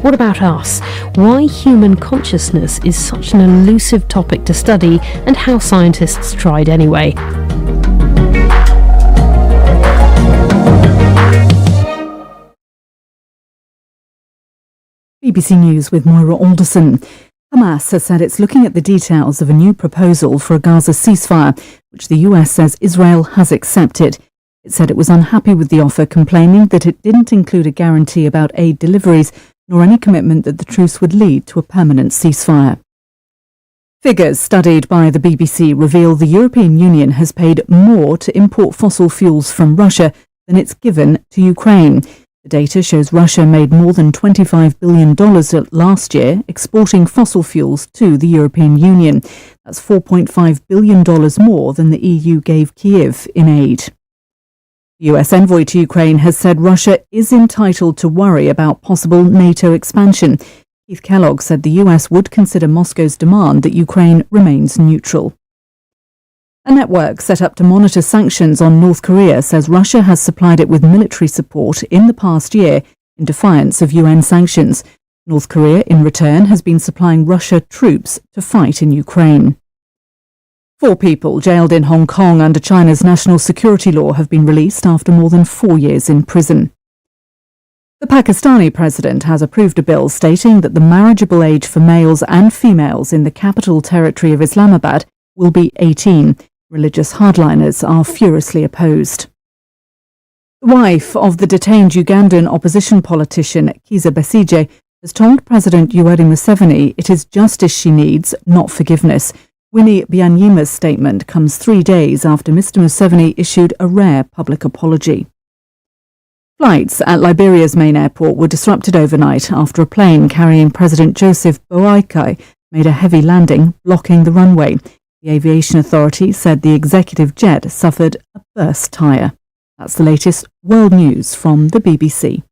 What about us? Why human consciousness is such an elusive topic to study, and how scientists tried anyway. BBC News with Moira Alderson. Hamas has said it's looking at the details of a new proposal for a Gaza ceasefire, which the US says Israel has accepted. It said it was unhappy with the offer, complaining that it didn't include a guarantee about aid deliveries, nor any commitment that the truce would lead to a permanent ceasefire. Figures studied by the BBC reveal the European Union has paid more to import fossil fuels from Russia than it's given to Ukraine. The data shows Russia made more than $25 billion last year exporting fossil fuels to the European Union. That's $4.5 billion more than the EU gave Kyiv in aid. The US envoy to Ukraine has said Russia is entitled to worry about possible NATO expansion. Keith Kellogg said the US would consider Moscow's demand that Ukraine remains neutral. A network set up to monitor sanctions on North Korea says Russia has supplied it with military support in the past year in defiance of UN sanctions. North Korea, in return, has been supplying Russia troops to fight in Ukraine. 4 people jailed in Hong Kong under China's national security law have been released after more than 4 years in prison. The Pakistani president has approved a bill stating that the marriageable age for males and females in the capital territory of Islamabad will be 18. Religious hardliners are furiously opposed. The wife of the detained Ugandan opposition politician Kizza Besigye has told President Yoweri Museveni it is justice she needs, not forgiveness. Winnie Byanyama's statement comes 3 days after Mr. Museveni issued a rare public apology. Flights at Liberia's main airport were disrupted overnight after a plane carrying President Joseph Boakai made a heavy landing, blocking the runway. The aviation authority said the executive jet suffered a burst tyre. That's the latest world news from the BBC.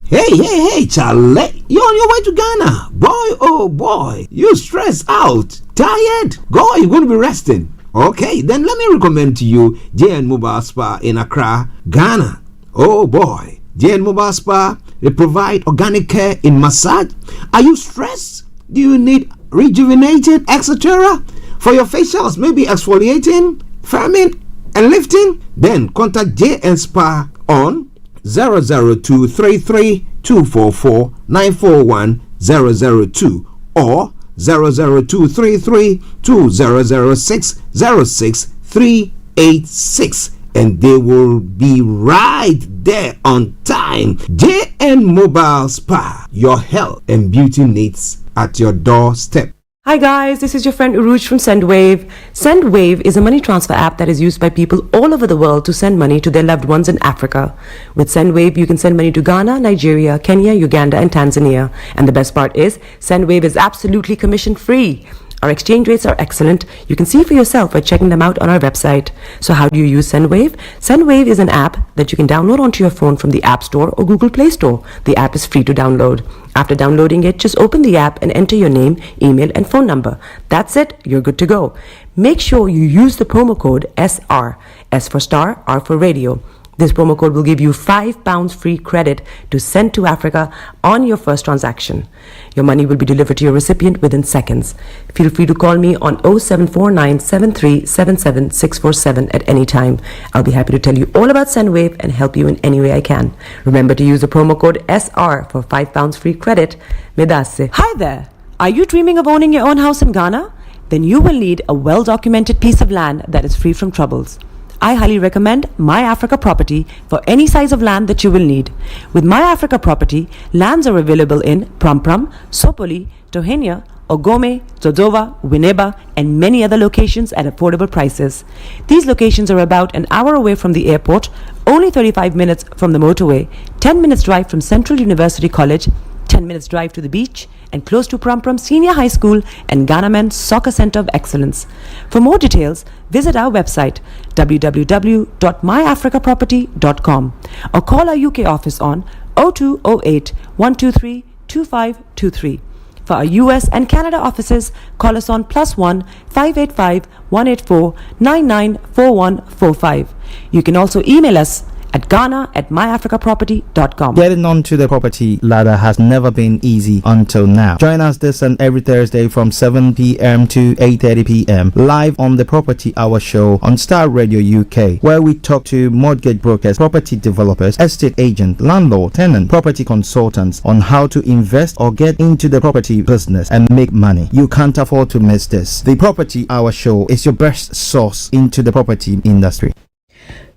Hey, Charlie, you're on your way to Ghana. Boy, oh boy, you stressed out, tired? Go, you're going to be resting. Okay, then let me recommend to you JN Mobile Spa in Accra, Ghana. Oh boy, JN Mobile Spa, they provide organic care in massage. Are you stressed? Do you need rejuvenating, etc.? For your facials, maybe exfoliating, firming, and lifting? Then contact JN Spa on 00233244941 or 00233200606 and they will be right there on time. JN Mobile Spa, your health and beauty needs at your doorstep. Hi guys, this is your friend Uruj from SendWave. SendWave is a money transfer app that is used by people all over the world to send money to their loved ones in Africa. With SendWave, you can send money to Ghana, Nigeria, Kenya, Uganda, and Tanzania. And the best part is, SendWave is absolutely commission-free. Our exchange rates are excellent. You can see for yourself by checking them out on our website. So how do you use SendWave? SendWave is an app that you can download onto your phone from the App Store or Google Play Store. The app is free to download. After downloading it, just open the app and enter your name, email, and phone number. That's it. You're good to go. Make sure you use the promo code SR. S for Star, R for Radio. This promo code will give you £5 free credit to send to Africa on your first transaction. Your money will be delivered to your recipient within seconds. Feel free to call me on 0749 7377 647 at any time. I'll be happy to tell you all about SendWave and help you in any way I can. Remember to use the promo code SR for £5 free credit. Medasse. Hi there. Are you dreaming of owning your own house in Ghana? Then you will need a well-documented piece of land that is free from troubles. I highly recommend My Africa Property for any size of land that you will need. With My Africa Property, lands are available in Prampram, Sopoli, Tohenia, Ogome, Dodova, Winneba, and many other locations at affordable prices. These locations are about an hour away from the airport, only 35 minutes from the motorway, 10 minutes drive from Central University College, 10 minutes drive to the beach, and close to Prampram Senior High School and Ghana Men's Soccer Center of Excellence. For more details, visit our website www.myafricaproperty.com or call our UK office on 0208 123 2523. For our US and Canada offices, call us on +1 585 184 994145. You can also email us at ghana@myafricaproperty.com. Getting onto the property ladder has never been easy until now. Join us this and every Thursday from 7 p.m. to 8:30 p.m. live on the Property Hour show on Starr Radio UK, where we talk to mortgage brokers, property developers, estate agents, landlord, tenant, property consultants on how to invest or get into the property business and make money. You can't afford to miss this. The Property Hour show is your best source into the property industry.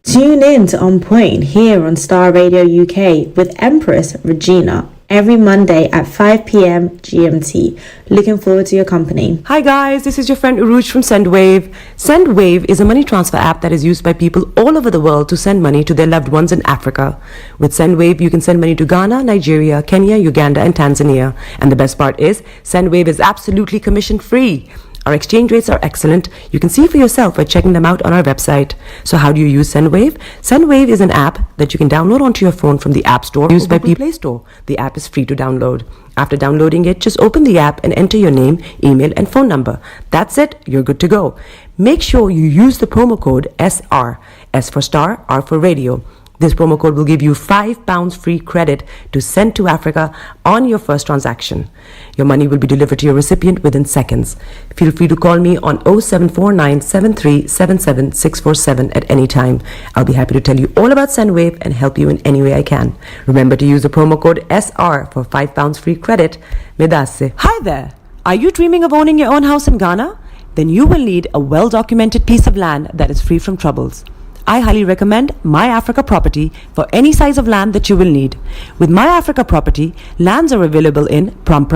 Tune in to On Point here on Starr Radio UK with Empress Regina every Monday at 5 p.m. GMT. Looking forward to your company. Hi guys, this is your friend Uruj from SendWave. SendWave is a money transfer app that is used by people all over the world to send money to their loved ones in Africa. With SendWave, you can send money to Ghana, Nigeria, Kenya, Uganda, and Tanzania. And the best part is, SendWave is absolutely commission free. Our exchange rates are excellent. You can see for yourself by checking them out on our website. So how do you use SendWave? SendWave is an app that you can download onto your phone from the App Store used by Google Play Store. The app is free to download. After downloading it, just open the app and enter your name, email, and phone number. That's it. You're good to go. Make sure you use the promo code SR, S for Star, R for Radio. This promo code will give you £5 free credit to send to Africa on your first transaction. Your money will be delivered to your recipient within seconds. Feel free to call me on 0749 7377 647 at any time. I'll be happy to tell you all about SendWave and help you in any way I can. Remember to use the promo code SR for £5 free credit. Medasse. Hi there. Are you dreaming of owning your own house in Ghana? Then you will need a well-documented piece of land that is free from troubles. I highly recommend My Africa Property for any size of land that you will need. With My Africa Property, lands are available in Pram,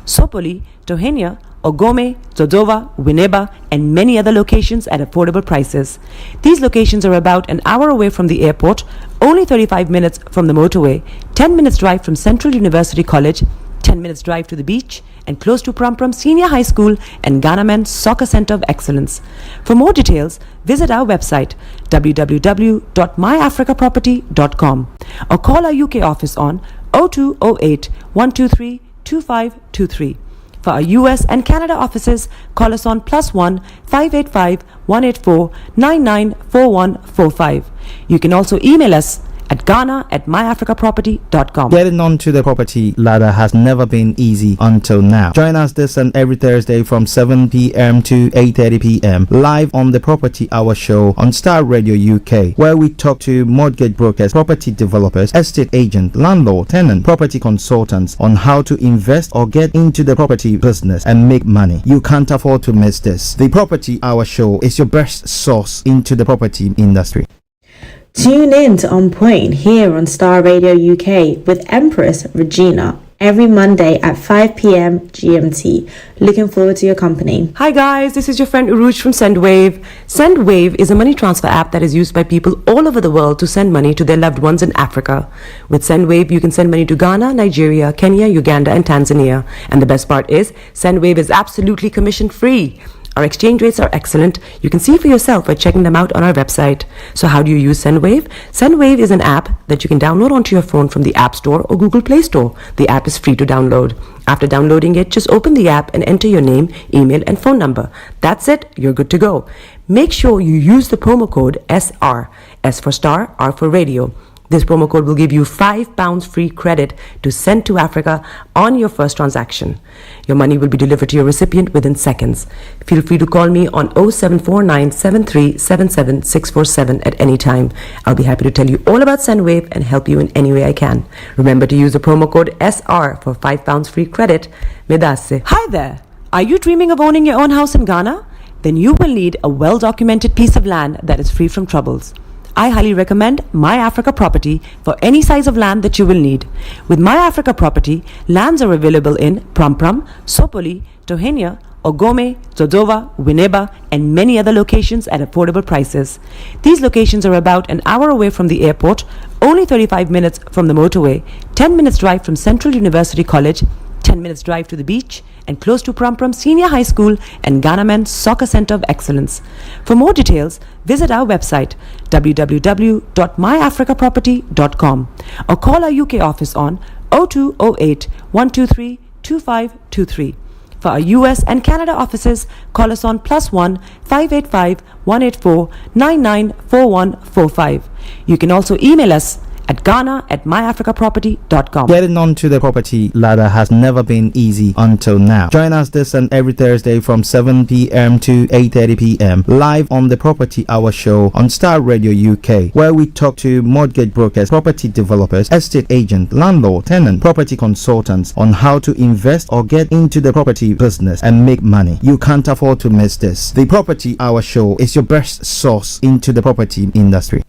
Sopoli, Tohenia, Ogome, Dodova, Winneba, and many other locations at affordable prices. These locations are about an hour away from the airport, only 35 minutes from the motorway, 10 minutes drive from Central University College, 10 minutes drive to the beach, and close to Pram Senior High School and Ghana Men's Soccer Center of Excellence. For more details, visit our website www.myafricaproperty.com or call our UK office on 0208 123 2523. For our US and Canada offices, call us on +1 585 184 994145. You can also email us at ghana@myafricaproperty.com. Getting onto the property ladder has never been easy until now. Join us this and every Thursday from 7 p.m. to 8:30 p.m. live on the Property Hour show on Starr Radio UK, where we talk to mortgage brokers, property developers, estate agents, landlord, tenant, property consultants on how to invest or get into the property business and make money. You can't afford to miss this. The Property Hour show is your best source into the property industry. Tune in to On Point here on Starr Radio UK with Empress Regina every Monday at 5 p.m. GMT. Looking forward to your company. Hi guys, this is your friend Uruj from SendWave. SendWave is a money transfer app that is used by people all over the world to send money to their loved ones in Africa. With SendWave, you can send money to Ghana, Nigeria, Kenya, Uganda, and Tanzania. And the best part is, SendWave is absolutely commission free. Our exchange rates are excellent. You can see for yourself by checking them out on our website. So how do you use SendWave? SendWave is an app that you can download onto your phone from the App Store or Google Play Store. The app is free to download. After downloading it, just open the app and enter your name, email, and phone number. That's it. You're good to go. Make sure you use the promo code SR, S for Star, R for Radio. This promo code will give you £5 free credit to send to Africa on your first transaction. Your money will be delivered to your recipient within seconds. Feel free to call me on 0749 7377 647 at any time. I'll be happy to tell you all about SendWave and help you in any way I can. Remember to use the promo code SR for £5 free credit. Medasse. Hi there. Are you dreaming of owning your own house in Ghana? Then you will need a well-documented piece of land that is free from troubles. I highly recommend My Africa Property for any size of land that you will need. With My Africa Property, lands are available in Pram, Sopoli, Tohenia, Ogome, Dodova, Winneba, and many other locations at affordable prices. These locations are about an hour away from the airport, only 35 minutes from the motorway, 10 minutes drive from Central University College, 10 minutes drive to the beach, and close to Pram Senior High School and Ghana Men's Soccer Center of Excellence. For more details, visit our website www.myafricaproperty.com or call our UK office on 0208 123 2523. For our US and Canada offices, call us on +1 585 184 994145. You can also email us at ghana@myafricaproperty.com. Getting onto the property ladder has never been easy until now. Join us this and every Thursday from 7 p.m. to 8:30 p.m. live on the Property Hour show on Starr Radio UK, where we talk to mortgage brokers, property developers, estate agents, landlord, tenant, property consultants on how to invest or get into the property business and make money. You can't afford to miss this. The Property Hour show is your best source into the property industry.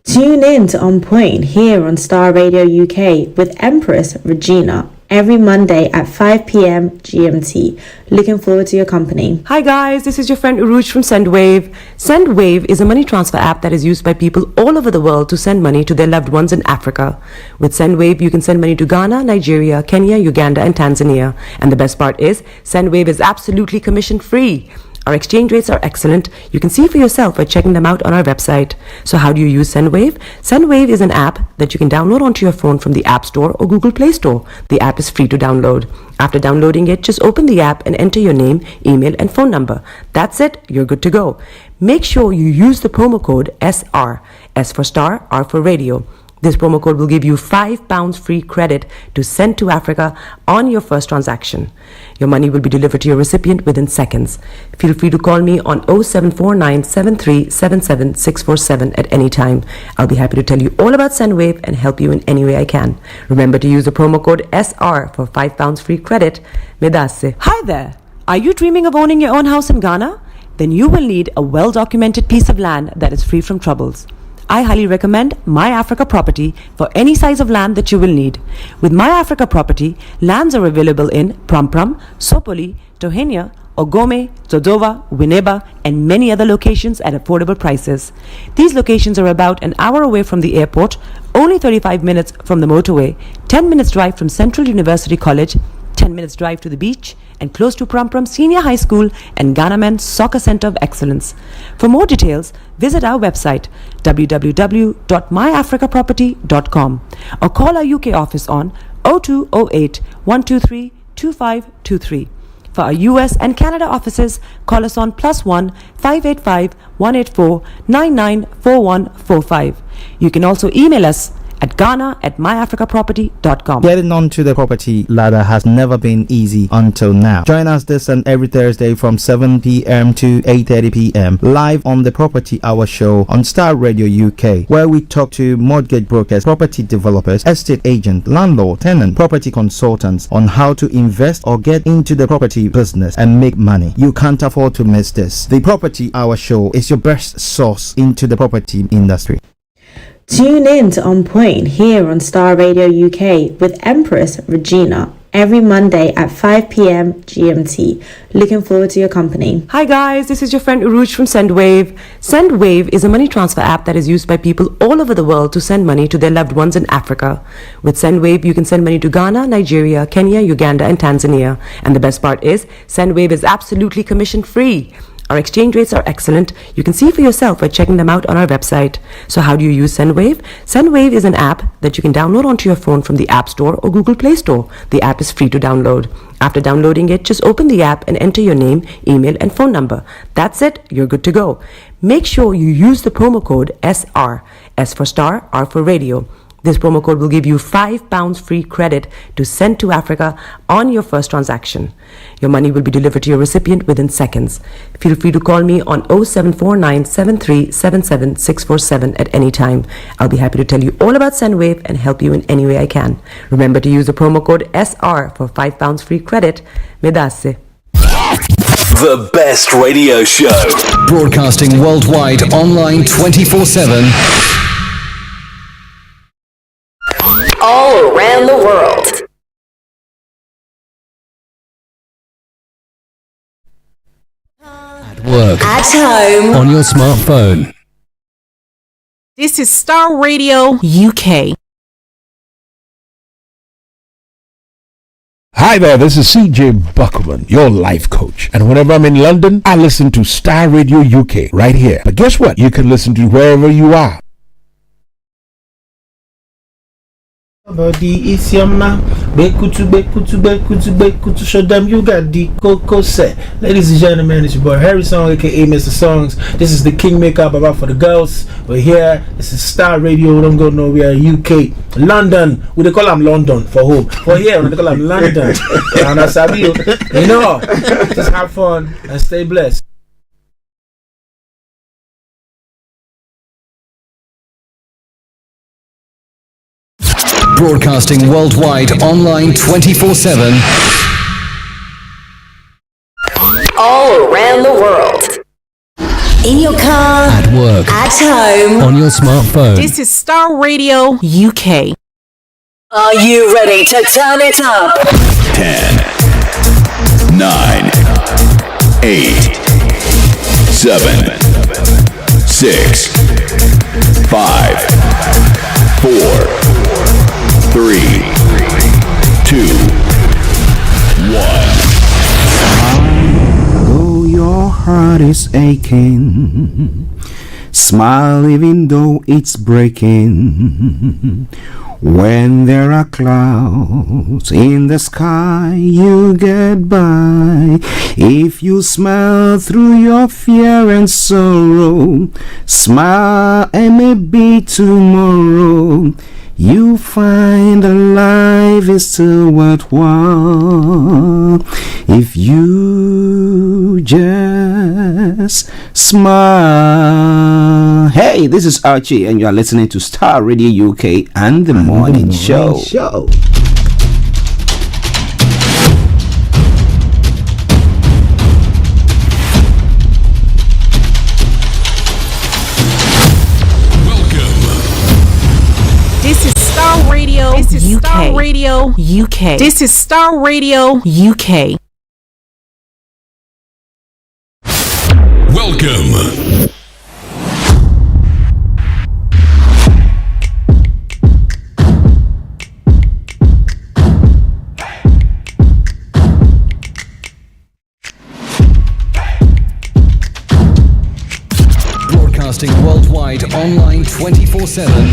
Tune in to On Point here on Starr Radio UK with Empress Regina every Monday at 5 p.m. GMT. Looking forward to your company. Hi guys, this is your friend Uruj from SendWave. SendWave is a money transfer app that is used by people all over the world to send money to their loved ones in Africa. With SendWave, you can send money to Ghana, Nigeria, Kenya, Uganda, and Tanzania. And the best part is, SendWave is absolutely commission free. Our exchange rates are excellent. You can see for yourself by checking them out on our website. So how do you use SendWave? SendWave is an app that you can download onto your phone from the App Store or Google Play Store. The app is free to download. After downloading it, just open the app and enter your name, email, and phone number. That's it. You're good to go. Make sure you use the promo code SR. S for Star, R for Radio. This promo code will give you £5 free credit to send to Africa on your first transaction. Your money will be delivered to your recipient within seconds. Feel free to call me on 0749 7377 647 at any time. I'll be happy to tell you all about SendWave and help you in any way I can. Remember to use the promo code SR for £5 free credit. Medasse. Hi there. Are you dreaming of owning your own house in Ghana? Then you will need a well-documented piece of land that is free from troubles. I highly recommend My Africa Property for any size of land that you will need. With My Africa Property, lands are available in Prampram, Sopoli, Tohenia, Ogome, Dodova, Winneba, and many other locations at affordable prices. These locations are about an hour away from the airport, only 35 minutes from the motorway, 10 minutes drive from Central University College, 10 minutes drive to the beach, and close to Prampram Senior High School and Ghana Men's Soccer Center of Excellence. For more details, visit our website www.myafricaproperty.com or call our UK office on 0208 123 2523. For our US and Canada offices, call us on +1 585 184 994145. You can also email us at ghana@myafricaproperty.com. Getting onto the property ladder has never been easy until now. Join us this and every Thursday from 7 p.m. to 8:30 p.m. live on the Property Hour show on Starr Radio UK, where we talk to mortgage brokers, property developers, estate agents, landlord, tenant, property consultants on how to invest or get into the property business and make money. You can't afford to miss this. The Property Hour show is your best source into the property industry. Tune in to On Point here on Starr Radio UK with Empress Regina every Monday at 5 p.m. GMT. Looking forward to your company. Hi guys, this is your friend Uruj from SendWave. SendWave is a money transfer app that is used by people all over the world to send money to their loved ones in Africa. With SendWave, you can send money to Ghana, Nigeria, Kenya, Uganda, and Tanzania. And the best part is, SendWave is absolutely commission free. Our exchange rates are excellent. You can see for yourself by checking them out on our website. So how do you use SendWave? SendWave is an app that you can download onto your phone from the App Store or Google Play Store. The app is free to download. After downloading it, just open the app and enter your name, email, and phone number. That's it. You're good to go. Make sure you use the promo code SR. S for Star, R for Radio. This promo code will give you £5 free credit to send to Africa on your first transaction. Your money will be delivered to your recipient within seconds. Feel free to call me on 0749 7377 647 at any time. I'll be happy to tell you all about SendWave and help you in any way I can. Remember to use the promo code SR for £5 free credit. Medasse. The best radio show. Broadcasting worldwide online 24/7. All around the world. At work. At home. On your smartphone. This is Starr Radio UK. Hi there, this is CJ Buckman, your life coach. And whenever I'm in London, I listen to Starr Radio UK right here. But guess what? You can listen to wherever you are. Body is your man, Bekutu, show them you got the coco set. Ladies and gentlemen, it's your boy Harry Song, aka Mr. Songs. This is the Kingmaker Baba for the girls. We're here. This is Star Radio. Don't go nowhere. UK, London. We they call them London for home. For here, we they call them London. And I sabi you know, just have fun and stay blessed. Broadcasting worldwide online 24/7. All around the world. In your car. At work. At home. On your smartphone. This is Starr Radio UK. Are you ready to turn it up? 10, 9, 8, 7, 6, 5, 4, 3, 2, 1. Though your heart is aching, smile even though it's breaking. When there are clouds in the sky, you get by. If you smile through your fear and sorrow, smile and maybe tomorrow you find that life is still worthwhile if you just smile. Hey, this is Archie, and you are listening to Star Radio UK and the Morning Show. This is Starr Radio. This is UK. Starr Radio UK. This is Starr Radio UK. Welcome. Broadcasting worldwide online 24/7.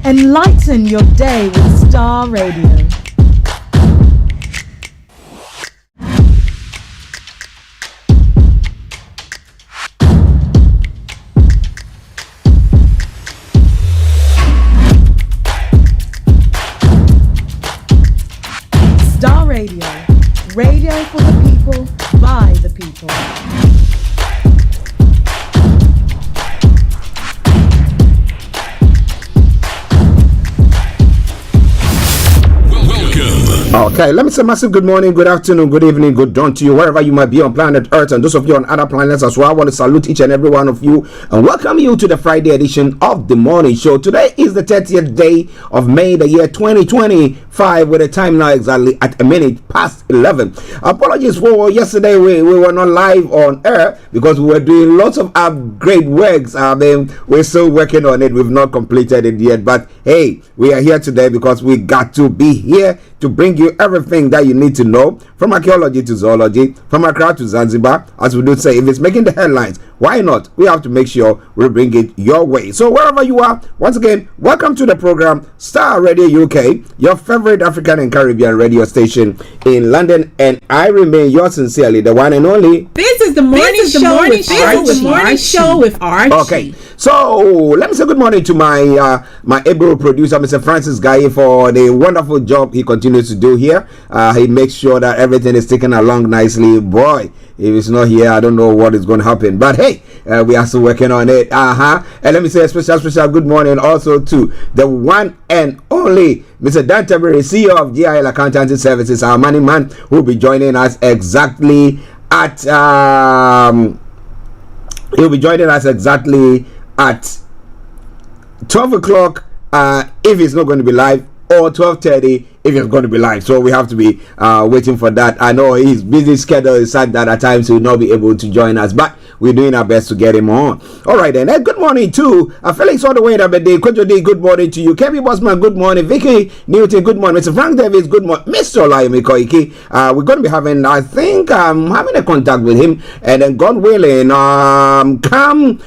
Enlighten your day with Starr Radio. Starr Radio. Radio for the people, by the people. Okay, let me say massive good morning, good afternoon, good evening, good dawn to you, wherever you might be on planet Earth, and those of you on other planets as well. I want to salute each and every one of you and welcome you to the Friday edition of the Morning Show. Today is the 30th day of May, the year 2025, with a time now exactly at a minute past 11. Apologies for yesterday, we were not live on air because we were doing lots of upgrade works. We're still working on it. We've not completed it yet, but hey, we are here today because we got to be here to bring you everything that you need to know, from archaeology to zoology, from Accra to Zanzibar. As we do say, if it's making the headlines, why not? We have to make sure we bring it your way. So wherever you are, once again, welcome to the program Star Radio UK, your favorite African and Caribbean radio station in London, and I remain yours sincerely, the one and only. This is the morning show with Archie. Okay, so let me say good morning to my able producer, Mr. Francis Guy, for the wonderful job he continues to do here. He makes sure that everything is taken along nicely. Boy, if it's not here, I don't know what is going to happen. But hey, we are still working on it. And let me say a special good morning also to the one and only Mr. Dan Tabiri, CEO of GIL Accountancy Services, our money man, who will be joining us exactly at he'll be joining us exactly at 12 o'clock if it's not going to be live, or 12:30 if it's going to be live. So we have to be waiting for that. I know his busy schedule is such that at times he will not be able to join us, but we're doing our best to get him on. All right then. Good morning to Felix all the way in Aberdeen. Kojo D, good morning to you. Kevin Bosman, good morning. Vicky Newton, good morning. Mr. Frank Davis, good morning. Mr. Olayomi Koiki, we're going to be having, I think, having a contact with him, and then God willing, come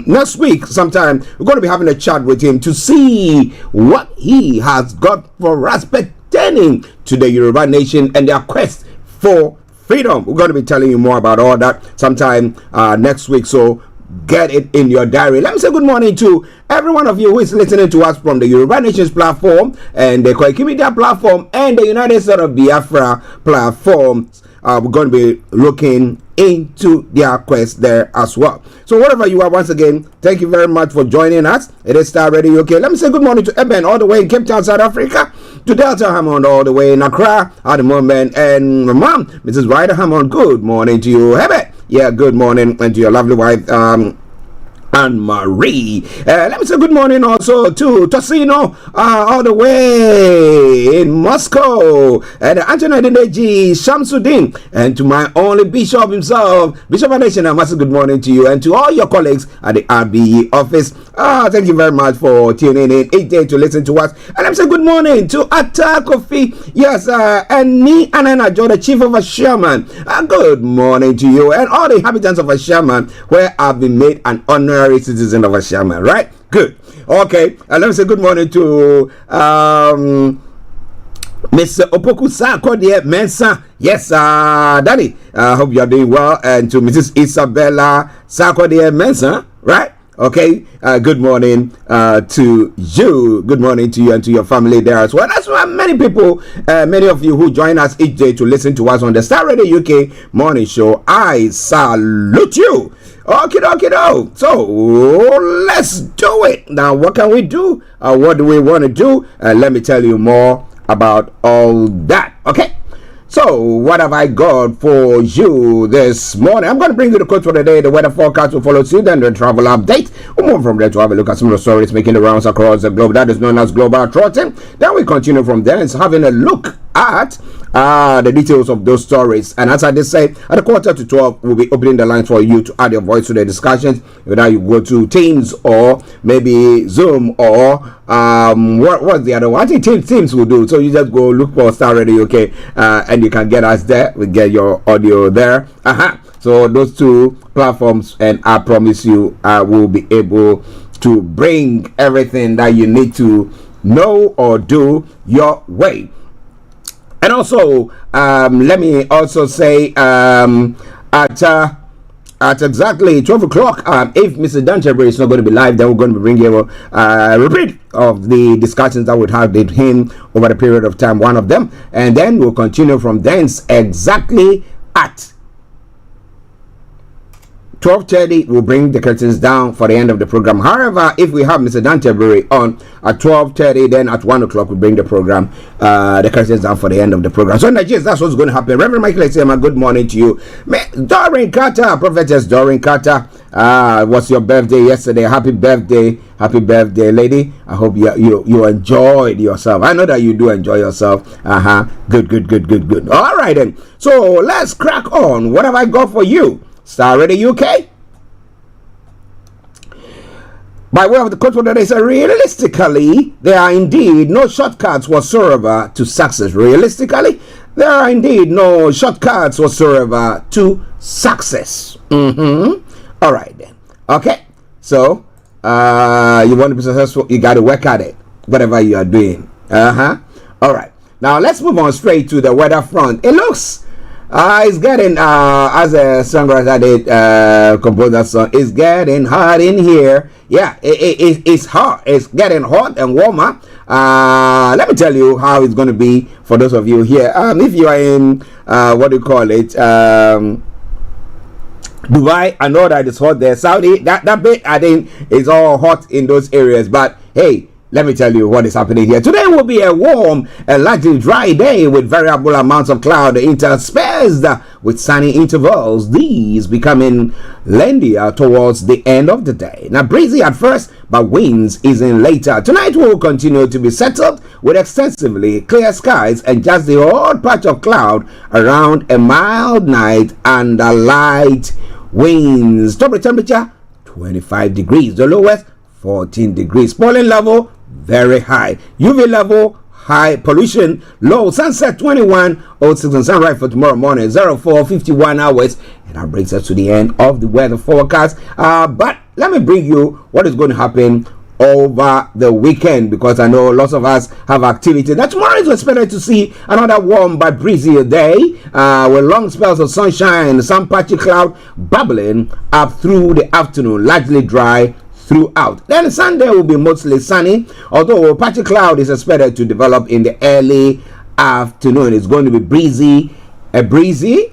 next week sometime, we're going to be having a chat with him to see what he has got for us pertaining to the Yoruba nation and their quest for freedom. We're going to be telling you more about all that sometime next week, so get it in your diary. Let me say good morning to every one of you who is listening to us from the Yoruba Nations platform and the Koiki Media platform and the United States of Biafra platforms. We're going to be looking into their quest there as well. So wherever you are, once again, thank you very much for joining us. It is Starr Radio UK. Let me say good morning to Eben all the way in Cape Town, South Africa, to Delta Hammond all the way in Accra at the moment, and my mom, Mrs. Ryder Hammond, good morning to you. Eben, yeah, good morning, and to your lovely wife, Anne Marie. Let me say good morning also to Tosino, all the way in Moscow, and Anthony Adedeji Shamsuddin, and to my only bishop himself, Bishop Adesina. I must say good morning to you and to all your colleagues at the RBE office. Thank you very much for tuning in each day to listen to us. And let me say good morning to Atta Kofi, yes, and me and Anajo, the chief of a Sherman. Good morning to you and all the inhabitants of a Sherman, where I've been made an honorary citizen of a Sherman, right? Good. Okay, let me say good morning to Mr. Opoku Sarkodie Mensa. Yes, Daddy, I hope you're doing well. And to Mrs. Isabella Sarkodie Mensa, right? Okay, good morning to you. Good morning to you and to your family there as well. That's why many people, many of you who join us each day to listen to us on the Starr Radio UK morning show, I salute you. Okay. So let's do it. Now, what can we do? What do we want to do? Let me tell you more about all that. Okay. So, what have I got for you this morning? I'm going to bring you the quote for the day. The weather forecast will follow suit, and the travel update. We'll move from there to have a look at some of the stories making the rounds across the globe. That is known as global trotting. Then we continue from there and having a look at the details of those stories. And as I just said, at 11:45, we'll be opening the lines for you to add your voice to the discussions. Whether you go to Teams or maybe Zoom or what's the other one? I think Teams will do. So you just go look for Starr Radio UK, and you can get us there. We get your audio there. So those two platforms, and I promise you, I will be able to bring everything that you need to know or do your way. And also, let me also say, at exactly 12 o'clock, if Mr. Dan Tabiri is not going to be live, then we're going to be bringing a repeat of the discussions that we had with him over the period of time, one of them. And then we'll continue from thence exactly at 12:30, we'll bring the curtains down for the end of the program. However, if we have Mr. Dan Tabiri on at 12:30, then at 1 o'clock, we bring the program, the curtains down for the end of the program. So, Nigerians, that's what's going to happen. Reverend Michael Esema, good morning to you. Doreen Carter, Prophetess Doreen Carter, was your birthday yesterday. Happy birthday, lady. I hope you enjoyed yourself. I know that you do enjoy yourself. Good. All right, then. So, let's crack on. What have I got for you? Starr Radio UK. By way of the quote for the day, says, realistically, there are indeed no shortcuts whatsoever to success. Realistically, there are indeed no shortcuts whatsoever to success. All right, then. Okay. So, you want to be successful, you got to work at it, whatever you are doing. All right. Now, let's move on straight to the weather front. It looks it's getting, as a songwriter did compose that song, it's getting hot in here. Yeah, it's hot. It's getting hot and warmer. Let me tell you how it's going to be for those of you here. If you are in, what do you call it, Dubai, I know that it's hot there. Saudi, that bit, I think, is all hot in those areas. But, hey, let me tell you what is happening here. Today will be a warm and largely dry day with variable amounts of cloud interspersed with sunny intervals. These becoming lendier towards the end of the day. Now breezy at first, but winds easing later. Tonight will continue to be settled with extensively clear skies and just the odd patch of cloud around a mild night and a light winds. Top temperature 25 degrees. The lowest 14 degrees. Pollen level very high. UV level high. Pollution low. Sunset 21:06 and sunrise for tomorrow morning 04:51 hours. And that brings us to the end of the weather forecast. But let me bring you what is going to happen over the weekend, because I know lots of us have activity. Now tomorrow is expected to see another warm but breezy day with long spells of sunshine, some patchy cloud bubbling up through the afternoon, largely dry throughout. Then Sunday will be mostly sunny, although a patchy cloud is expected to develop in the early afternoon. It's going to be breezy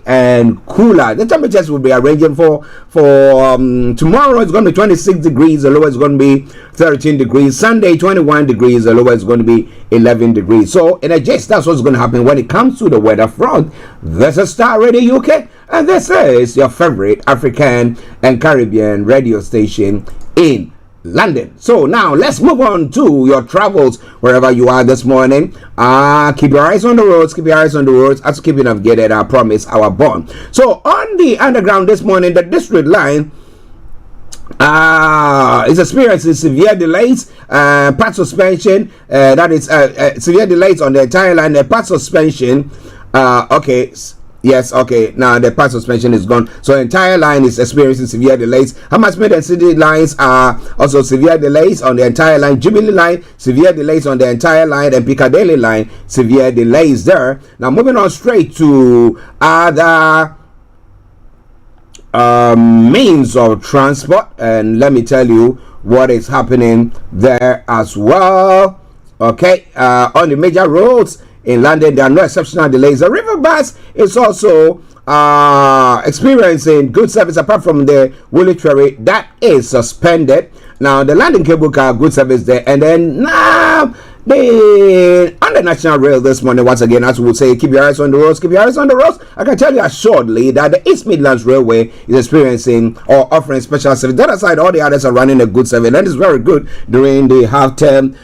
and cooler. The temperatures will be arranging for tomorrow. It's going to be 26 degrees. The lowest is going to be 13 degrees. Sunday 21 degrees. The lowest is going to be 11 degrees. So in a gist, that's what's going to happen when it comes to the weather front. This is Starr Radio UK, and this is your favorite African and Caribbean radio station in London. So now let's move on to your travels wherever you are this morning. Keep your eyes on the roads. Keep your eyes on the roads. As keep you navigated, I promise, our bond. So on the underground this morning, the district line is experiencing severe delays, part suspension. That is severe delays on the entire line. The part suspension. Okay. Yes, okay. Now the part suspension is gone. So the entire line is experiencing severe delays. Hammersmith and City lines are also severe delays on the entire line. Jubilee line, severe delays on the entire line. And Piccadilly line, severe delays there. Now moving on straight to other means of transport. And let me tell you what is happening there as well. Okay, on the major roads in London, there are no exceptional delays. The river bus is also experiencing good service apart from the Woolwich Ferry that is suspended. Now, the London Cable Car, good service there. And then now, on the National Rail this morning, once again, as we will say, keep your eyes on the roads, keep your eyes on the roads. I can tell you assuredly that the East Midlands Railway is experiencing or offering special service. That aside, all the others are running a good service, and it's very good during the half-term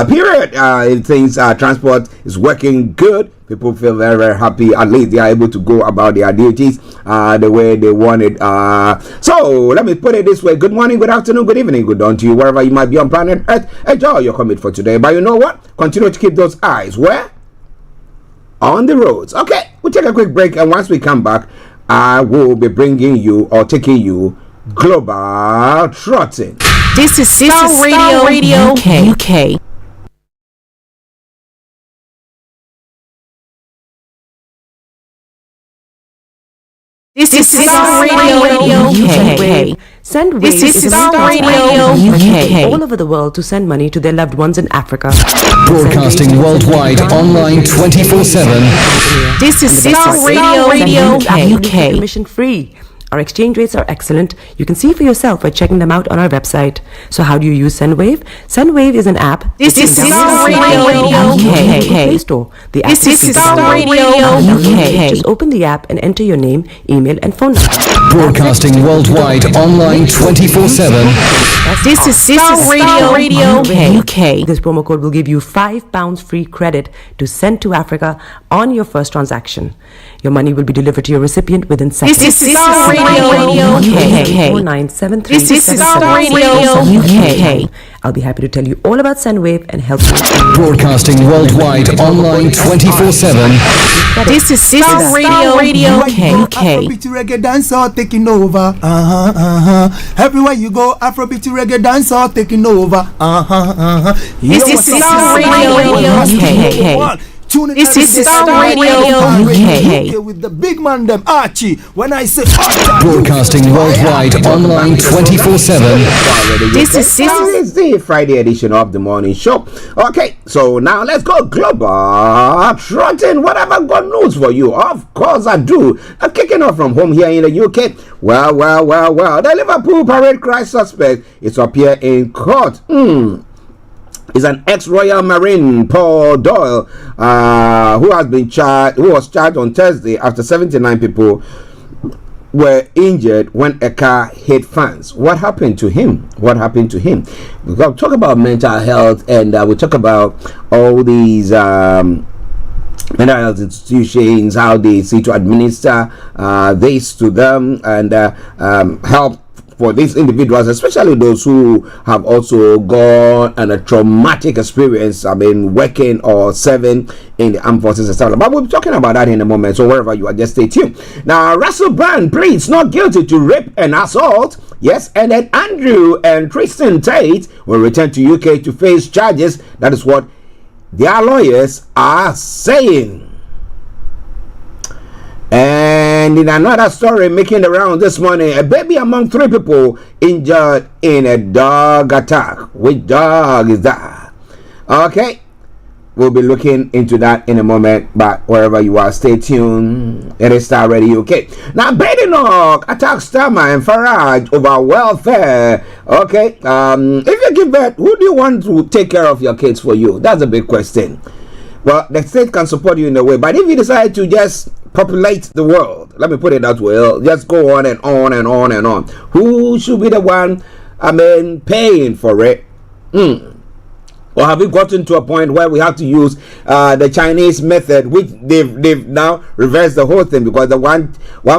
period. Things transport is working good. People feel very, very happy. At least they are able to go about their duties the way they want it. So let me put it this way. Good morning, good afternoon, good evening, good dawn to you, wherever you might be on planet Earth. Enjoy your commute for today. But you know what? Continue to keep those eyes where? On the roads. Okay, we'll take a quick break. And once we come back, I will be bringing you or taking you Global Trotting. This is Starr Radio UK. This is Starr Radio UK. Sendwave This is Starr Radio UK. All over the world to send money to their loved ones in Africa. Broadcasting worldwide, online 24/7. This is Starr Radio UK. Commission free. Our exchange rates are excellent. You can see for yourself by checking them out on our website. So how do you use Sendwave? Sendwave is an app. This is Starr Radio UK. Play Store. The app This is Starr Radio UK. Just open the app and enter your name, email, and phone number. Broadcasting worldwide, online 24/7. This is Starr Radio UK. This promo code will give you £5 free credit to send to Africa on your first transaction. Your money will be delivered to your recipient within seconds. This is Starr Radio UK. 4973. This is Starr Radio UK. I'll be happy to tell you all about Sendwave and help you. Broadcasting worldwide, online 24/7. This is Starr Radio UK. Afrobeat reggae dancehall taking over. Everywhere you go, Afrobeat reggae dancehall taking over. This is Starr Radio UK. This is Starr Radio UK. With the big man them Archie. When I say Broadcasting worldwide, online 24/7. This is the Friday edition of the morning show. Okay, so now let's go global trotting. What have I got news for you? Of course I do. I'm kicking off from home here in the UK. Well. The Liverpool parade crash suspect is up here in court. is an ex-Royal Marine, Paul Doyle, who was charged on Thursday after 79 people were injured when a car hit fans. What happened to him? We'll talk about mental health, and we'll talk about all these mental health institutions, how they see to administer this to them, and help for these individuals, especially those who have also gone on a traumatic experience, working or serving in the armed forces and stuff. But we'll be talking about that in a moment, so wherever you are, just stay tuned. Now, Russell Brand pleads not guilty to rape and assault. Yes, and then Andrew and Tristan Tate will return to UK to face charges. That is what their lawyers are saying. And in another story making the round this morning, a baby among 3 people injured in a dog attack. Which dog is that? Okay, we'll be looking into that in a moment, but wherever you are, stay tuned. It is Starr Radio UK. Now, Badenoch attacks Starmer and Farage over welfare. Okay, if you give birth, who do you want to take care of your kids for you? That's a big question. Well, the state can support you in a way, but if you decide to just populate the world, let me put it that way, just go on and on and on and on, who should be the one paying for it? Or have we gotten to a point where we have to use the Chinese method, which they've now reversed the whole thing, because the one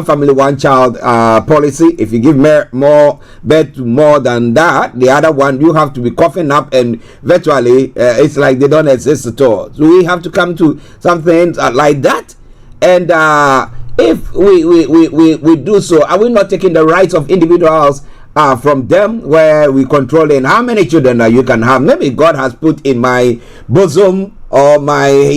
family, one child policy, if you give more birth to more than that, the other one, you have to be coughing up, and virtually it's like they don't exist at all. So we have to come to something like that. And if we do so, are we not taking the rights of individuals from them, where we controlling how many children you can have? Maybe God has put in my bosom or maybe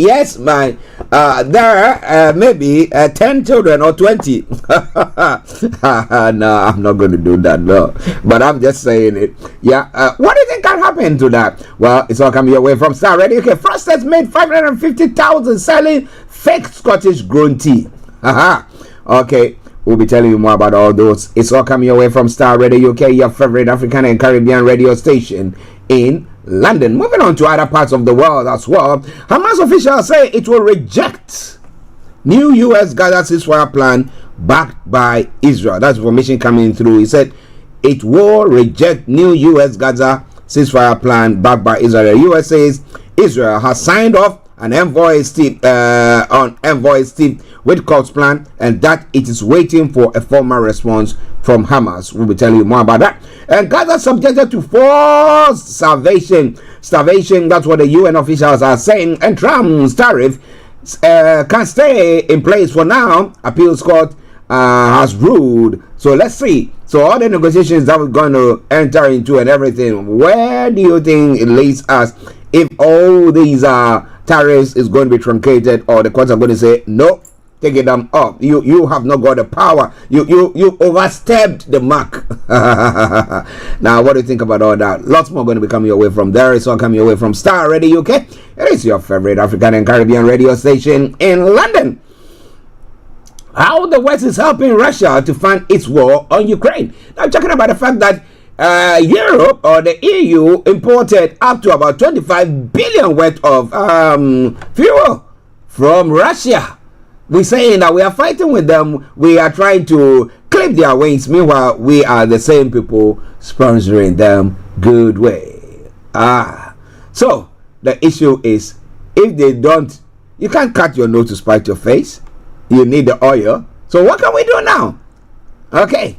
10 children or 20. No, I'm not going to do that, no, but I'm just saying it. What do you think can happen to that? Well, it's all coming your way from Starr Radio. Okay, Frosters made 550,000 selling fake Scottish grown tea. Okay, we'll be telling you more about all those. It's all coming your way from Starr Radio UK, your favorite African and Caribbean radio station in London. Moving on to other parts of the world as well. Hamas officials say it will reject new U.S. Gaza ceasefire plan backed by Israel. That's information coming through. He said it will reject new U.S. Gaza ceasefire plan backed by Israel. The U.S. says Israel has signed off an envoy Steve Witkoff's plan, and that it is waiting for a formal response from Hamas. We'll be telling you more about that. And Gaza subjected to forced starvation. That's what the UN officials are saying. And Trump's tariff can stay in place for now. Appeals court has ruled. So let's see. So all the negotiations that we're going to enter into and everything, where do you think it leads us if all these tariffs is going to be truncated, or the courts are going to say no, take it off? You have not got the power. You overstepped the mark. Now, what do you think about all that? Lots more going to be coming your way from there. It's all coming your way from Starr Radio UK. It is your favorite African and Caribbean radio station in London. How the West is helping Russia to fund its war on Ukraine. Now, I'm talking about the fact that Europe or the EU imported up to about 25 billion worth of fuel from Russia. We're saying that we are fighting with them. We are trying to clip their wings. Meanwhile, we are the same people sponsoring them good way. So the issue is, if they don't, you can't cut your nose to spite your face. You need the oil. So what can we do now? Okay.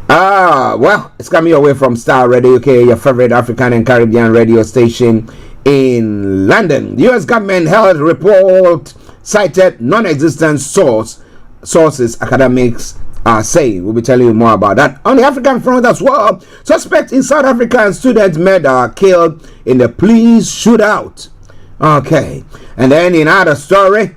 Well, it's coming away from Starr Radio UK, your favorite African and Caribbean radio station in London. The US government held report cited non-existent sources academics are saying. We'll be telling you more about that. On the African front as well, suspects in South African student murder killed in the police shootout. Okay, and then in another story,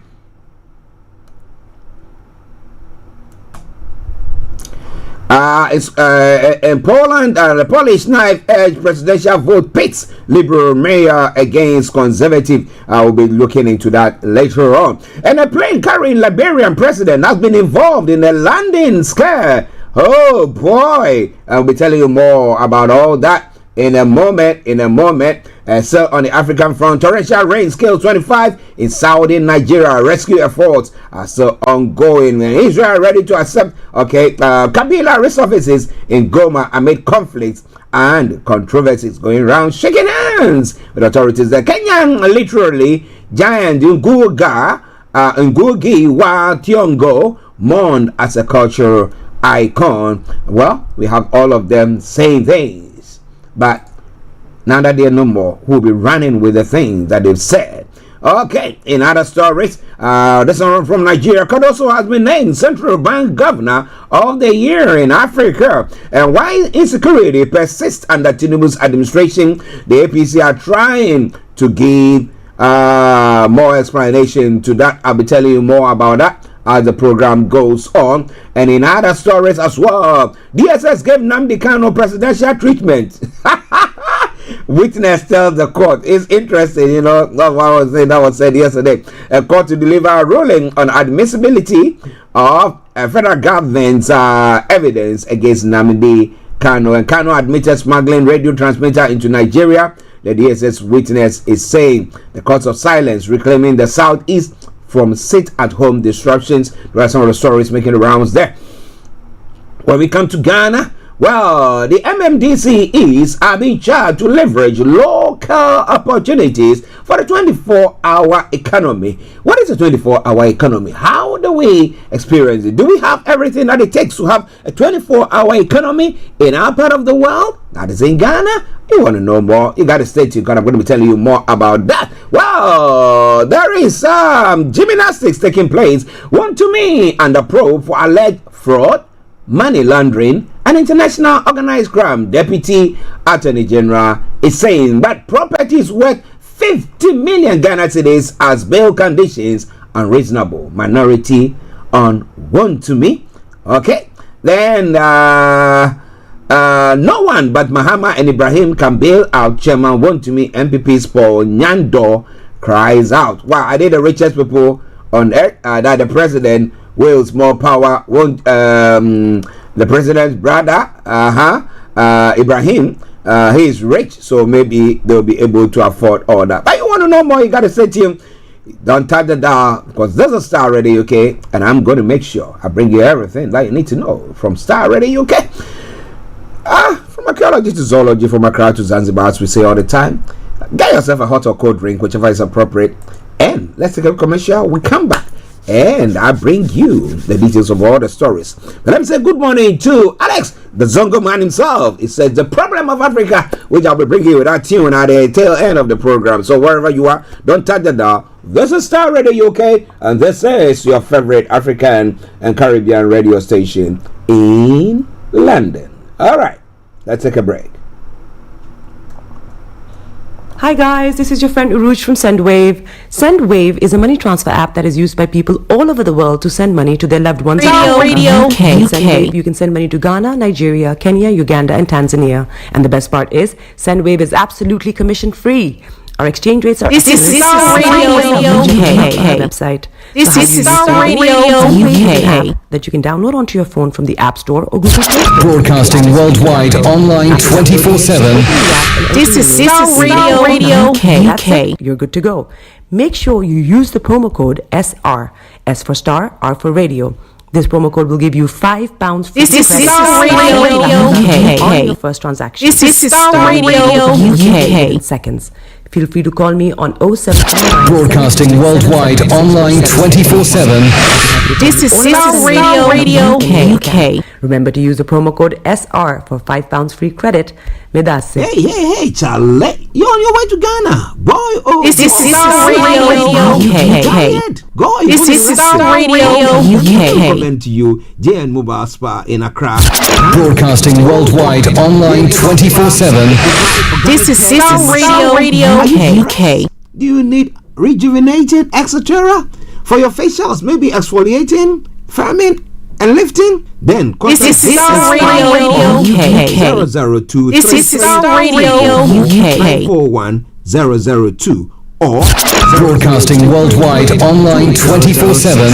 in Poland, the Polish knife edge presidential vote pits Liberal mayor against Conservative. We'll be looking into that later on. And a plane carrying Liberian president has been involved in a landing scare Oh boy, I'll be telling you more about all that in a moment. So on the African front, torrential rain scale 25 in Saudi Nigeria. Rescue efforts are still ongoing. Israel ready to accept Kabila resurfaces in Goma amid conflicts and controversies going around, shaking hands with authorities. The Kenyan literally giant Ngugi wa Thiong'o mourned as a cultural icon. Well, we have all of them saying things, but now that they're no more, who will be running with the things that they've said. Okay, in other stories, this one from Nigeria. Cardoso has been named Central Bank Governor of the Year in Africa. And why insecurity persists under Tinubu's administration, the APC are trying to give more explanation to that. I'll be telling you more about that as the program goes on. And in other stories as well, DSS gave Nnamdi Kanu presidential treatment. Witness tells the court. It's interesting, you know, that's what I was saying, that was said yesterday. A court to deliver a ruling on admissibility of federal government's evidence against Nnamdi Kanu. And Kanu admitted smuggling radio transmitter into Nigeria. The DSS witness is saying the courts of silence, reclaiming the southeast from sit-at-home disruptions. There are some of the stories making the rounds there. When we come to Ghana, well, the MMDCEs are being charged to leverage local opportunities for the 24-hour economy. What is a 24-hour economy? How do we experience it? Do we have everything that it takes to have a 24-hour economy in our part of the world? That is in Ghana. You want to know more? You got to stay tuned because I'm going to be telling you more about that. Well, there is gymnastics taking place. One to me under probe for alleged fraud, money laundering, and international organized crime. Deputy Attorney General is saying that properties worth 50 million Ghana cedis as bail conditions unreasonable. Minority on one to me. Okay, then no one but Mahama and Ibrahim can bail out Chairman one to me. MPP's Paul Nyando cries out. Wow, are they the richest people on earth? That the president wields more power. Won't the president's brother, Ibrahim, he is rich, so maybe they'll be able to afford all that. But you want to know more, you got to say to him, don't touch the dial, because there's a Starr Radio UK, and I'm going to make sure I bring you everything that you need to know from Starr Radio UK. From archaeology to zoology, from Accra to Zanzibar, as we say all the time, get yourself a hot or cold drink, whichever is appropriate, and let's take a commercial. We come back and I bring you the details of all the stories. But let me say good morning to Alex, the Zongo man himself. He said the problem of Africa, which I'll be bringing you with that tune at the tail end of the program. So wherever you are, don't touch the dial. This is Starr Radio UK, and this is your favorite African and Caribbean radio station in London. All right, let's take a break. Hi guys, this is your friend Uruj from SendWave. SendWave is a money transfer app that is used by people all over the world to send money to their loved ones. Radio UK. SendWave, you can send money to Ghana, Nigeria, Kenya, Uganda, and Tanzania. And the best part is, SendWave is absolutely commission free. Our exchange rates are. This is Starr Radio UK. Website. This is Starr Radio UK. That you can download onto your phone from the App Store or Google Play. Broadcasting worldwide, online 24/7. This is Starr Radio UK. You're good to go. Make sure you use the promo code SR. S for Starr, R for Radio. This promo code will give you £5 free. This is Starr Radio UK. On your first transaction. This is Starr Radio UK. In seconds. Feel free to call me on 0749. Broadcasting worldwide, online 24/7. This is Starr Radio UK. Remember to use the promo code SR for £5 free credit. Hey, Charlie. You're on your way to Ghana. Boy, this is Starr Radio UK. This is Starr Radio UK. Coming to you, JN Mobile Spa in Accra. Broadcasting worldwide, online 24/7. This is Starr Radio UK. Do you need rejuvenated, etc.? For your facials, maybe exfoliating, firming, and lifting? Then this is Starr Radio UK. 002. This is Starr Radio UK. 941 002 or broadcasting worldwide online 24/7.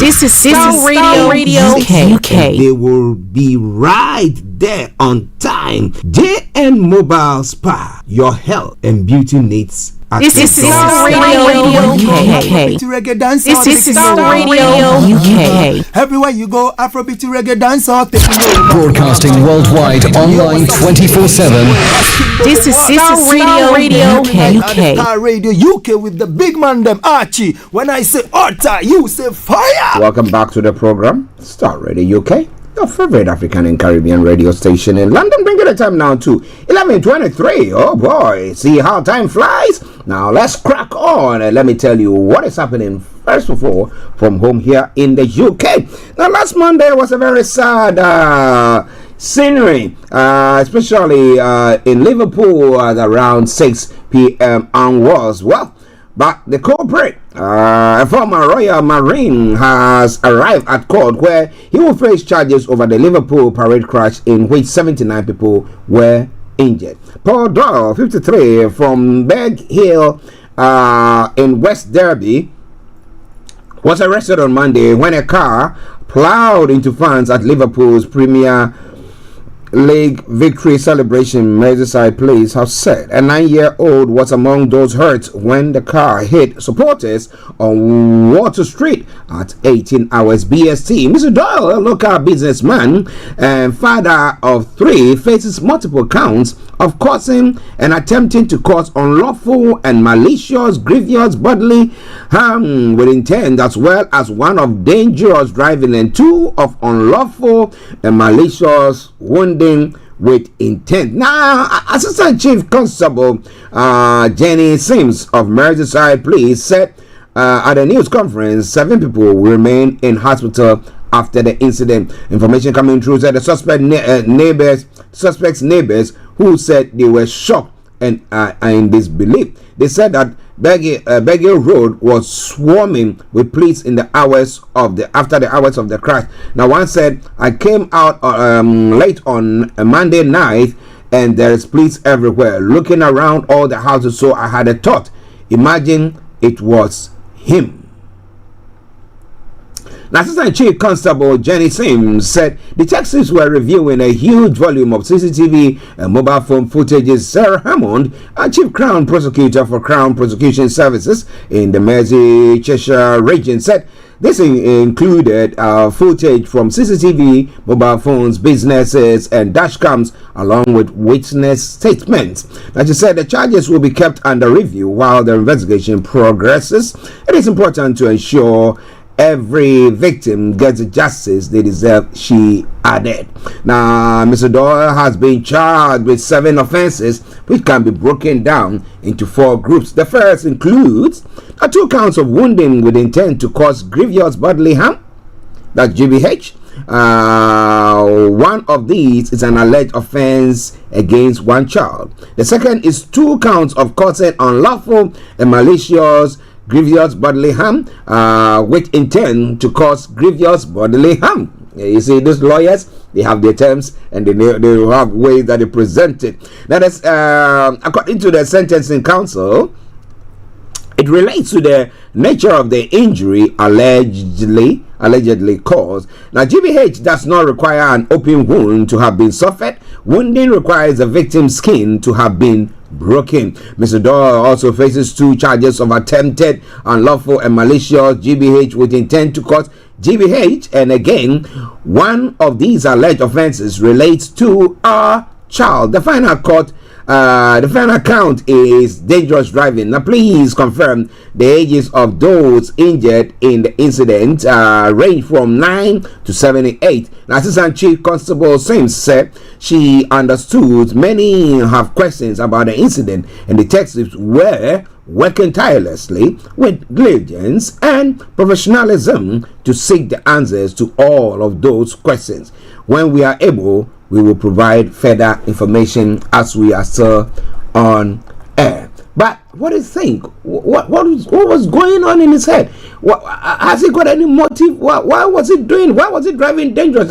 This is Starr Radio UK. They will be right there on time. JN Mobile Spa, your health and beauty needs. This is Starr Radio UK. This is Starr Radio UK. Everywhere you go, Afrobeat reggae dance Broadcasting worldwide online 24/7. This is Starr Radio UK. Starr Radio UK with the big man them Archie. When I say Orta, you say fire. Welcome back to the program, Starr Radio UK, your favorite African and Caribbean radio station in London. Bringing the time now to 11:23. Oh boy, see how time flies. Now let's crack on and let me tell you what is happening first of all from home here in the UK. Now last Monday was a very sad scenery, especially in Liverpool at around 6 p.m. onwards. Well, but the culprit, a former Royal Marine, has arrived at court where he will face charges over the Liverpool parade crash in which 79 people were injured. Paul Doyle, 53, from Beg Hill in West Derby, was arrested on Monday when a car plowed into fans at Liverpool's Premier League victory celebration, Merseyside Police have said. A 9-year-old was among those hurt when the car hit supporters on Water Street at 18 hours BST. Mr. Doyle, a local businessman and father of 3, faces multiple counts of causing and attempting to cause unlawful and malicious grievous bodily harm with intent, as well as one of dangerous driving and 2 of unlawful and malicious wounding with intent. Now, Assistant Chief Constable Jenny Sims of Merseyside Police said at a news conference 7 people will remain in hospital after the incident. Information coming through said the suspect's neighbors who said they were shocked and in disbelief. They said that Beggy Road was swarming with police in the hours of after the hours of the crash. Now, one said, I came out late on a Monday night and there is police everywhere looking around all the houses, so I had a thought. Imagine it was him. Now, Assistant Chief Constable Jenny Sims said detectives were reviewing a huge volume of CCTV and mobile phone footages. Sarah Hammond, a Chief Crown Prosecutor for Crown Prosecution Services in the Mersey Cheshire region, said this included footage from CCTV, mobile phones, businesses, and dashcams, along with witness statements. Now, she said the charges will be kept under review while the investigation progresses. It is important to ensure every victim gets the justice they deserve, she added. Now, Mr. Doyle has been charged with 7 offenses, which can be broken down into 4 groups. The first includes 2 counts of wounding with intent to cause grievous bodily harm, that's GBH. One of these is an alleged offense against 1 child. The second is 2 counts of causing unlawful and malicious grievous bodily harm, which intend to cause grievous bodily harm. You see, these lawyers, they have their terms and they have ways that they present it. Now, that's according to the Sentencing Council, it relates to the nature of the injury allegedly caused. Now, GBH does not require an open wound to have been suffered. Wounding requires the victim's skin to have been broken. Mr. Doyle also faces 2 charges of attempted unlawful and malicious GBH with intent to cause GBH, and again, one of these alleged offenses relates to a child. The final count is dangerous driving. Now, please confirm the ages of those injured in the incident range from 9 to 78. Now, Assistant Chief Constable Sims said she understood many have questions about the incident, and detectives were working tirelessly with diligence and professionalism to seek the answers to all of those questions. When we are able, we will provide further information as we are still on air. But what do you think? What was going on in his head? Has he got any motive? Why was he doing? Why was he driving dangerous?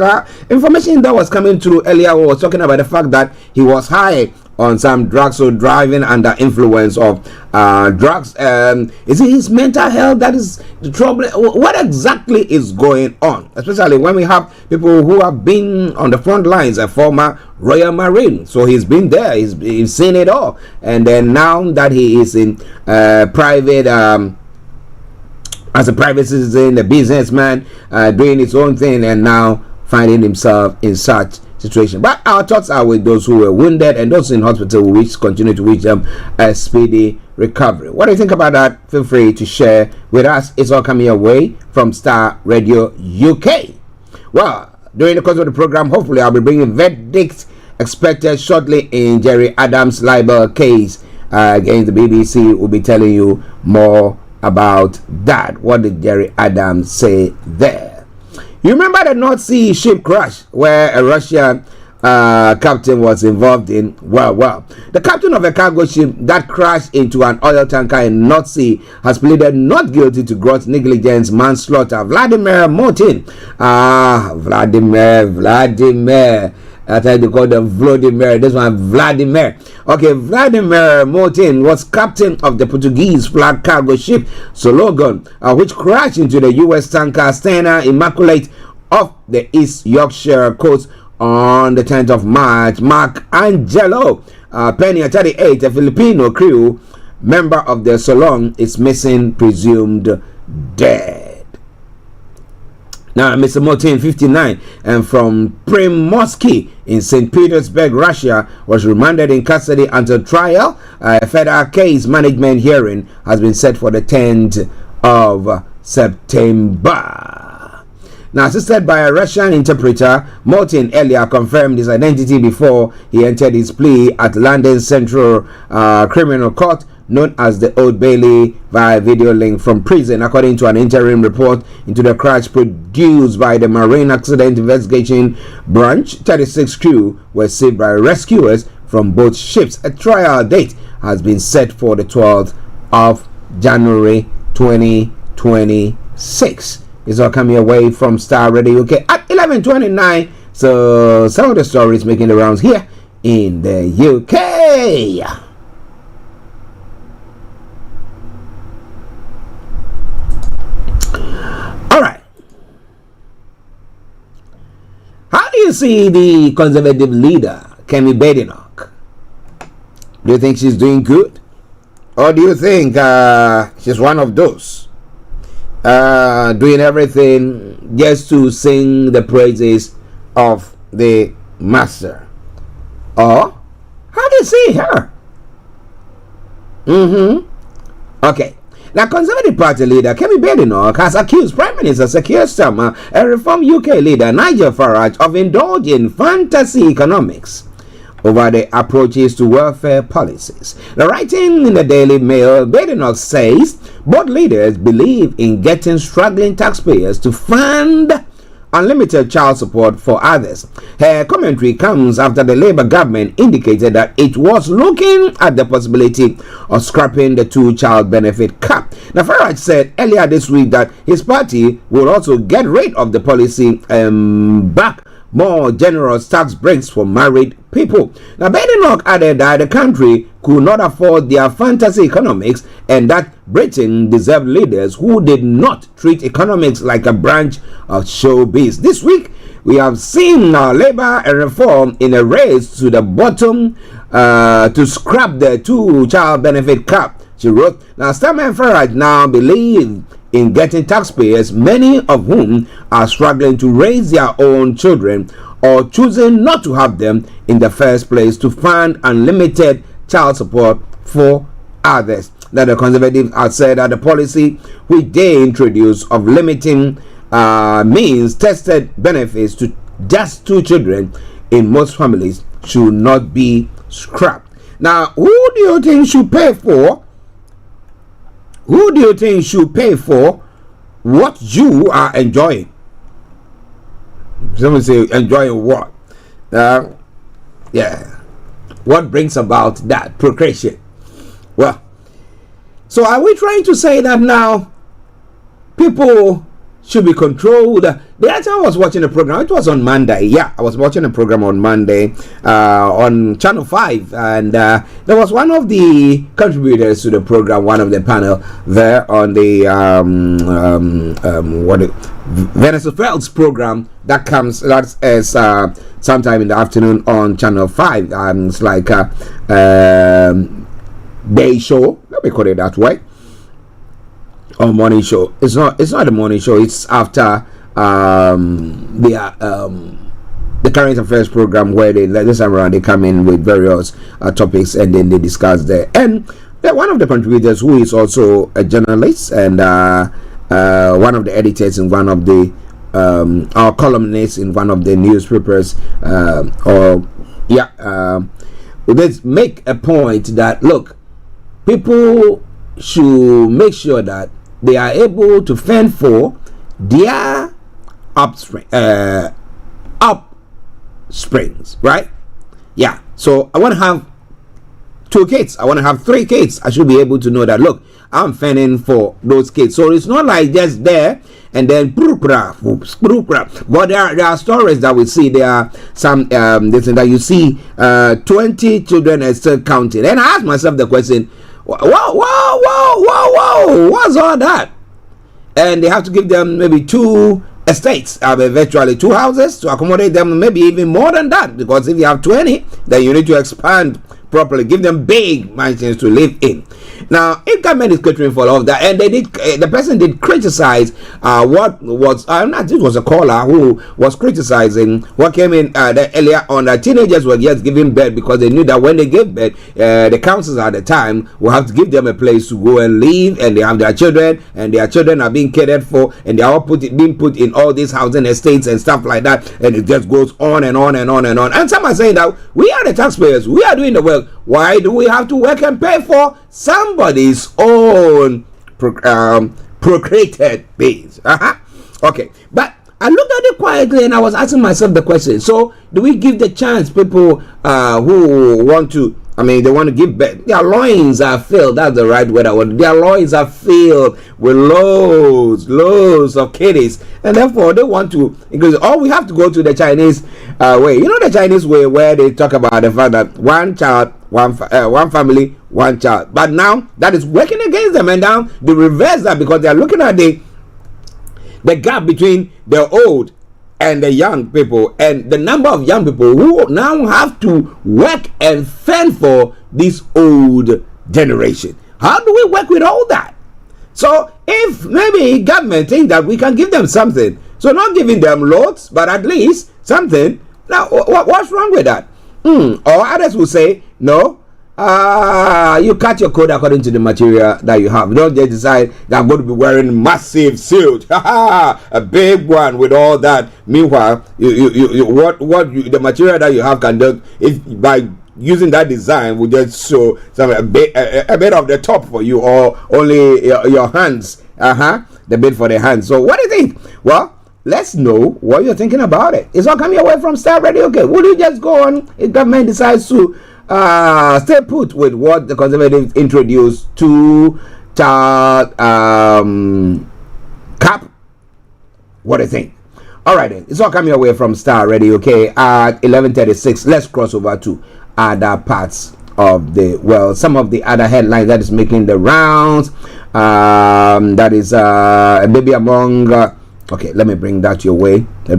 Information that was coming through earlier was talking about the fact that he was high on some drugs or driving under influence of drugs. Is it his mental health that is the trouble? What exactly is going on? Especially when we have people who have been on the front lines, a former Royal Marine. So he's been there, he's seen it all. And then now that he is in private, as a private citizen, a businessman, doing his own thing, and now finding himself in such situation. But our thoughts are with those who were wounded and those in hospital, which continue to wish them a speedy recovery. What do you think about that? Feel free to share with us. It's all coming your way from Starr Radio UK. Well, during the course of the program, hopefully I'll be bringing verdicts expected shortly in Jerry Adams' libel case against the BBC. We'll be telling you more about that. What did Jerry Adams say there? You remember the North Sea ship crash where a Russian captain was involved in? Well, the captain of a cargo ship that crashed into an oil tanker in North Sea has pleaded not guilty to gross negligence manslaughter. Vladimir Motin. Vladimir. I tried to call them Vladimir. This one, Vladimir. Okay, Vladimir Motin was captain of the Portuguese flag cargo ship Sologon, which crashed into the U.S. tanker Stena Immaculate off the East Yorkshire coast on the 10th of March. Mark Angelo Peña, 38, a Filipino crew member of the Solon, is missing, presumed dead. Now, Mr. Motin, 59, and from Primorsky in St. Petersburg, Russia, was remanded in custody until trial. A federal case management hearing has been set for the 10th of September. Now, assisted by a Russian interpreter, Motin earlier confirmed his identity before he entered his plea at London Central Criminal Court, known as the Old Bailey, via video link from prison, according to an interim report into the crash produced by the Marine Accident Investigation Branch. 36 crew were saved by rescuers from both ships. A trial date has been set for the 12th of January 2026. It's all coming away from Starr Radio UK at 11:29. So some of the stories making the rounds here in the UK. All right. How do you see the Conservative leader, Kemi Badenoch? Do you think she's doing good? Or do you think she's one of those doing everything just to sing the praises of the master? Or how do you see her? Okay. Now, Conservative Party leader Kemi Badenoch has accused Prime Minister Sir Keir Starmer and Reform UK leader Nigel Farage of indulging fantasy economics over the approaches to welfare policies. Now, writing in the Daily Mail, Badenoch says both leaders believe in getting struggling taxpayers to fund unlimited child support for others. Her commentary comes after the Labour government indicated that it was looking at the possibility of scrapping the two-child benefit cap. Now, Farage said earlier this week that his party will also get rid of the policy back more generous tax breaks for married people. Now, Badenoch added that the country could not afford their fantasy economics and that Britain deserved leaders who did not treat economics like a branch of showbiz. This week, we have seen Labour and Reform in a race to the bottom to scrap the two-child benefit cap, she wrote. Now, Starmer and Farage now believe in getting taxpayers, many of whom are struggling to raise their own children or choosing not to have them in the first place, to fund unlimited child support for others. That the Conservatives have said that the policy which they introduced of limiting means tested benefits to just two children in most families should not be scrapped. Now, who do you think should pay for? Who do you think should pay for what you are enjoying? Someone say, enjoying what? Yeah. What brings about that procreation? Well, so are we trying to say that now people should be controlled. The other time I was watching a program, it was on Monday. Yeah, I was watching a program on Monday on Channel 5, and there was one of the contributors to the program, one of the panel there on the Vanessa Felt's program that comes as sometime in the afternoon on Channel 5. It's like a day show, let me call it that way. Or morning show. It's not a morning show. It's after the current affairs program, where this time around they come in with various topics and then they discuss there. And one of the contributors, who is also a journalist and one of the editors in one of the our columnists in one of the newspapers, let's make a point that, look, people should make sure that they are able to fend for their upsprings, right? Yeah. So I want to have 2 kids. I want to have 3 kids. I should be able to know that, look, I'm fending for those kids. So it's not like just there and then but there are stories that we see. There are some that you see 20 children and still counting. And I ask myself the question, whoa, what's all that? And they have to give them maybe 2 estates, virtually 2 houses to accommodate them, maybe even more than that, because if you have 20, then you need to expand properly, give them big mansions to live in. Now, if government is catering for all of that, and they did, the person did criticize what was this was a caller who was criticizing what came in earlier on, that teenagers were just giving birth because they knew that when they gave birth, the councils at the time will have to give them a place to go and live, and they have their children, and their children are being catered for, and they are all being put in all these housing estates and stuff like that, and it just goes on and on and on and on. And some are saying that we are the taxpayers, we are doing the work. Why do we have to work and pay for somebody's own procreated babies? Okay, but I looked at it quietly and I was asking myself the question, so do we give the chance people who want to, they want to give birth? Their loins are filled, that's the right word. Their loins are filled with loads of kiddies, and therefore they want to, because we have to go to the Chinese way. You know, the Chinese way where they talk about the fact that one child, one family, one child. But now that is working against them, and now they reverse that because they are looking at the gap between the old and the young people, and the number of young people who now have to work and fend for this old generation. How do we work with all that? So if maybe government think that we can give them something, so not giving them loads, but at least something. Now, what's wrong with that? Or others will say, no, you cut your coat according to the material that you have. Don't just decide that I'm going to be wearing massive suit, a big one with all that. Meanwhile, the material that you have can do, if by using that design will just show a bit of the top for you, or only your hands, the bit for the hands. So what do you think? Well, let's know what you're thinking about it. It's all coming away from Starr Radio. Okay, will you just go on if government decides to stay put with what the Conservatives introduced, 2-child cap? What do you think? All right, then. It's all coming away from Starr Radio. Okay, at 11:36. Let's cross over to other parts of the world. Some of the other headlines that is making the rounds. That is a baby among. Okay, let me bring that your way. A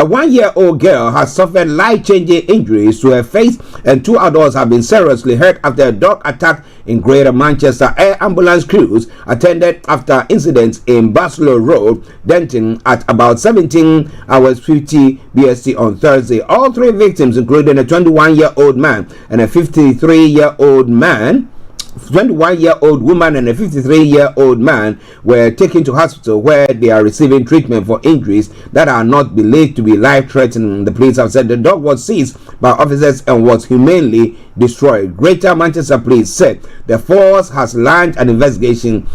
1-year-old girl has suffered life-changing injuries to her face, and 2 adults have been seriously hurt after a dog attack in Greater Manchester. Air ambulance crews attended after incidents in Baslow Road, Denton, at about 17 hours 50 BST on Thursday. All 3 victims, including a 21-year-old man and a 51-year-old woman and a 53-year-old man, were taken to hospital where they are receiving treatment for injuries that are not believed to be life-threatening. The police have said the dog was seized by officers and was humanely destroyed. Greater Manchester Police said the force has launched an investigation.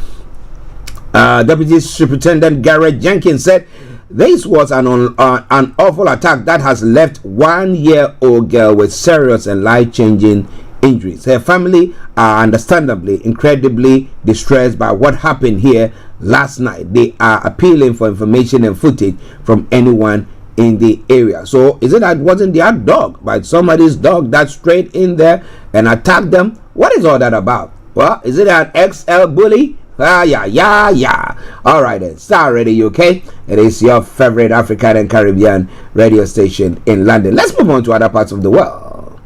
Deputy Superintendent Garrett Jenkins said this was an awful attack that has left 1-year-old girl with serious and life-changing injuries. Her family are understandably incredibly distressed by what happened here last night. They are appealing for information and footage from anyone in the area. So is it that it wasn't their dog, but somebody's dog that strayed in there and attacked them? What is all that about? Well, is it an XL bully? Yeah. All right then. Starr Radio UK. It is your favorite African and Caribbean radio station in London. Let's move on to other parts of the world.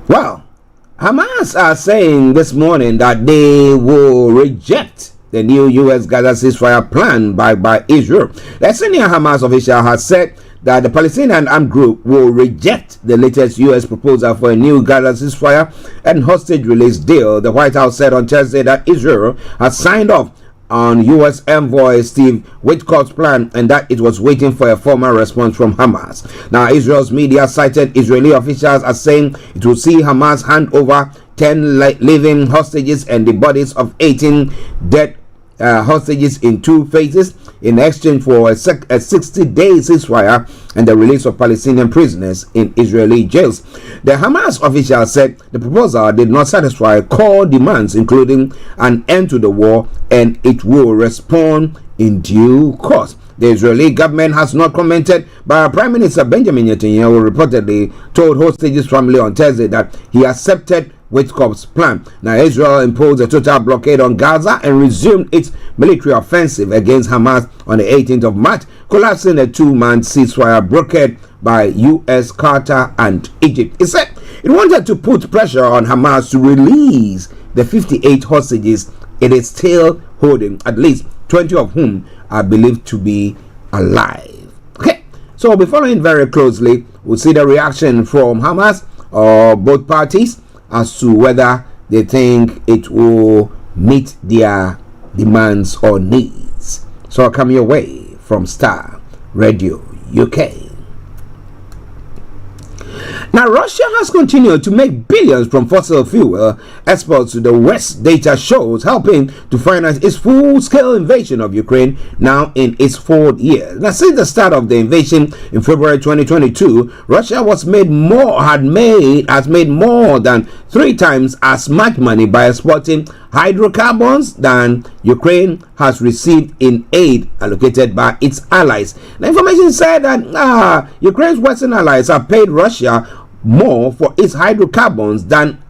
Well, Hamas are saying this morning that they will reject the new U.S. Gaza ceasefire plan by Israel. The senior Hamas official has said that the Palestinian armed group will reject the latest U.S. proposal for a new Gaza ceasefire and hostage release deal. The White House said on Thursday that Israel has signed off on U.S. envoy Steve Witkoff's plan and that it was waiting for a formal response from Hamas. Now, Israel's media cited Israeli officials as saying it will see Hamas hand over 10 living hostages and the bodies of 18 dead hostages in 2 phases in exchange for a 60-day ceasefire and the release of Palestinian prisoners in Israeli jails. The Hamas official said the proposal did not satisfy core demands, including an end to the war, and it will respond in due course. The Israeli government has not commented, but Prime Minister Benjamin Netanyahu reportedly told hostages' family on Thursday that he accepted Witkoff's plan. Now, Israel imposed a total blockade on Gaza and resumed its military offensive against Hamas on the 18th of March, collapsing a 2-month ceasefire brokered by U.S., Qatar, and Egypt. It said it wanted to put pressure on Hamas to release the 58 hostages it is still holding, at least 20 of whom are believed to be alive. Okay, so we'll be following very closely. We'll see the reaction from Hamas or both parties as to whether they think it will meet their demands or needs. So I'll come your way from Starr Radio UK. Now, Russia has continued to make billions from fossil fuel exports to the West, data shows, helping to finance its full-scale invasion of Ukraine now in its 4th year. Now, since the start of the invasion in February 2022, Russia has made more than 3 times as much money by exporting hydrocarbons than Ukraine has received in aid allocated by its allies. The information said that Ukraine's Western allies have paid Russia more for its hydrocarbons than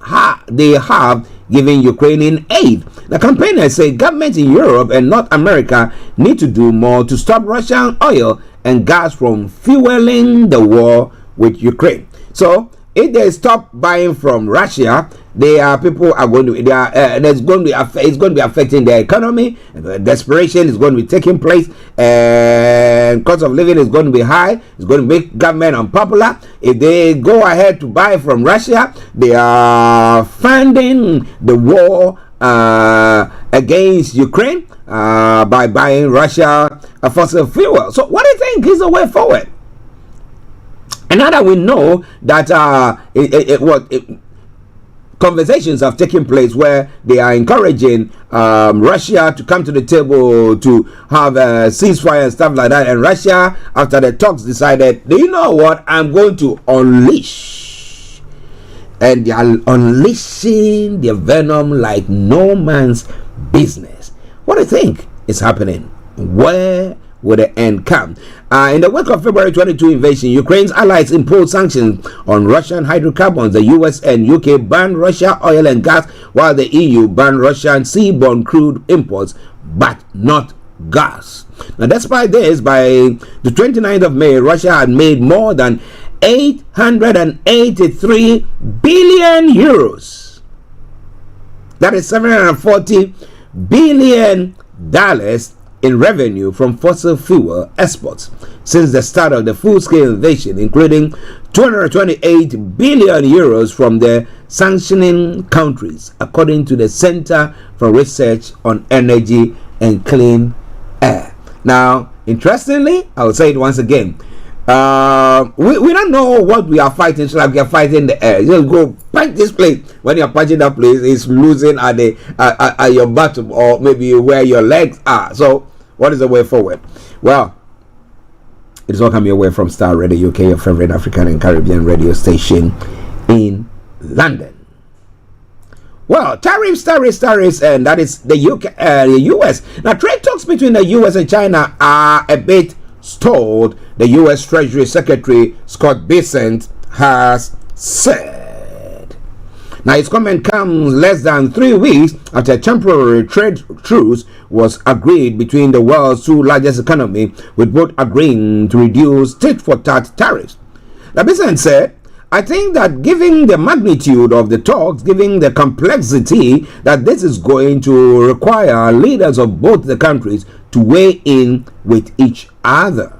they have given Ukraine in aid. The campaigners say governments in Europe and North America need to do more to stop Russian oil and gas from fueling the war with Ukraine. So, if they stop buying from Russia, people are going to. It's going to be affecting their economy. Desperation is going to be taking place, and cost of living is going to be high. It's going to make government unpopular. If they go ahead to buy from Russia, they are funding the war against Ukraine by buying Russia a fossil fuel. So, what do you think is the way forward? And now that we know that conversations have taken place where they are encouraging Russia to come to the table to have a ceasefire and stuff like that, and Russia, after the talks, decided, do you know what, I'm going to unleash, and they are unleashing their venom like no man's business. What do you think is happening? Where will the end come? In the wake of February 22 invasion, Ukraine's allies imposed sanctions on Russian hydrocarbons. The US and UK banned Russia oil and gas, while the EU banned Russian seaborne crude imports, but not gas. Now, despite this, by the 29th of May, Russia had made more than 883 billion euros. That is $740 billion in revenue from fossil fuel exports since the start of the full-scale invasion, including 228 billion euros from the sanctioning countries, according to the Center for Research on Energy and Clean Air. Now, interestingly, I will say it once again, we don't know what we are fighting. So like we are fighting the air. You just go punch this place. When you're punching that place, it's losing at your bottom or maybe where your legs are. So what is the way forward? Well, It's all coming away from Star Radio UK, your favorite African and Caribbean radio station in London. Well, tariffs, and that is the US. Now, trade talks between the US and China are a bit stalled, the US Treasury Secretary Scott Bessent has said. Now, his comment comes less than 3 weeks after a temporary trade truce was agreed between the world's two largest economies, with both agreeing to reduce tit-for-tat tariffs. Now, Bessent said, I think that given the magnitude of the talks, given the complexity that this is going to require leaders of both the countries to weigh in with each other.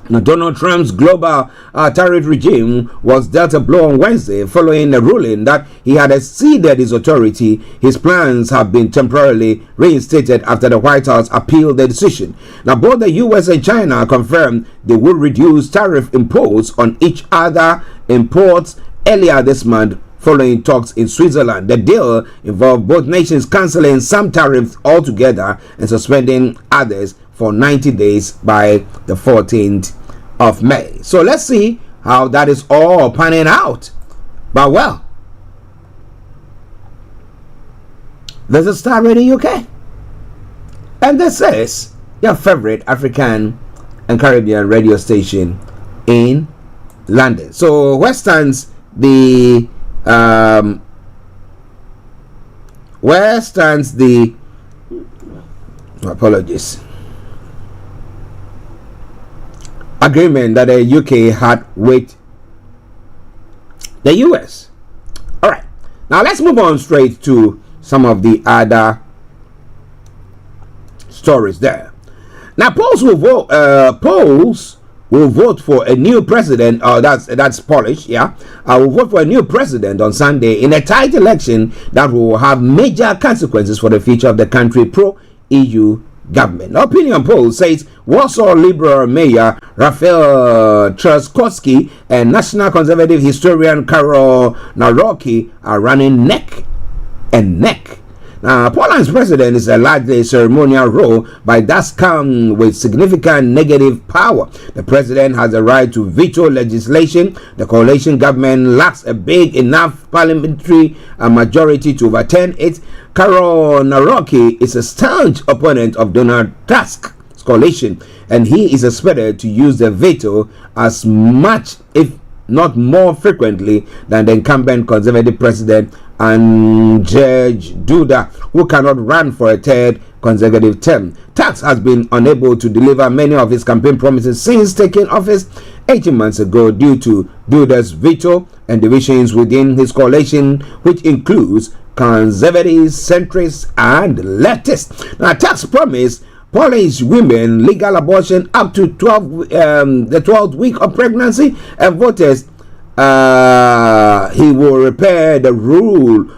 Now, Donald Trump's global tariff regime was dealt a blow on Wednesday following a ruling that he had exceeded his authority. His plans have been temporarily reinstated after the White House appealed the decision. Now, both the US and China confirmed they will reduce tariff imposed on each other imports earlier this month, following talks in Switzerland. The deal involved both nations cancelling some tariffs altogether and suspending others for 90 days by the 14th of May. So let's see how that is all panning out. But well, this is Star Radio UK, and this is your favorite African and Caribbean radio station in London. So where stands the agreement that the UK had with the US? All right, now let's move on straight to some of the other stories there. Now, polls will vote for a new president. That's Polish, yeah. Will vote for a new president on Sunday in a tight election that will have major consequences for the future of the country pro-EU government. Opinion poll says Warsaw Liberal Mayor Rafał Trzaskowski and National Conservative historian Karol Nawrocki are running neck and neck. Now, Poland's president is a largely ceremonial role, but does come with significant negative power. The president has a right to veto legislation. The coalition government lacks a big enough parliamentary majority to overturn it. Karol Nawrocki is a staunch opponent of Donald Tusk's coalition, and he is expected to use the veto as much, if not more frequently, than the incumbent conservative president Andrzej Duda, who cannot run for a third consecutive term. Tusk has been unable to deliver many of his campaign promises since taking office 18 months ago due to Duda's veto and divisions within his coalition, which includes conservatives, centrists, and leftists. Now, Tusk promised Polish women legal abortion up to the 12th week of pregnancy, and voters he will repair the rule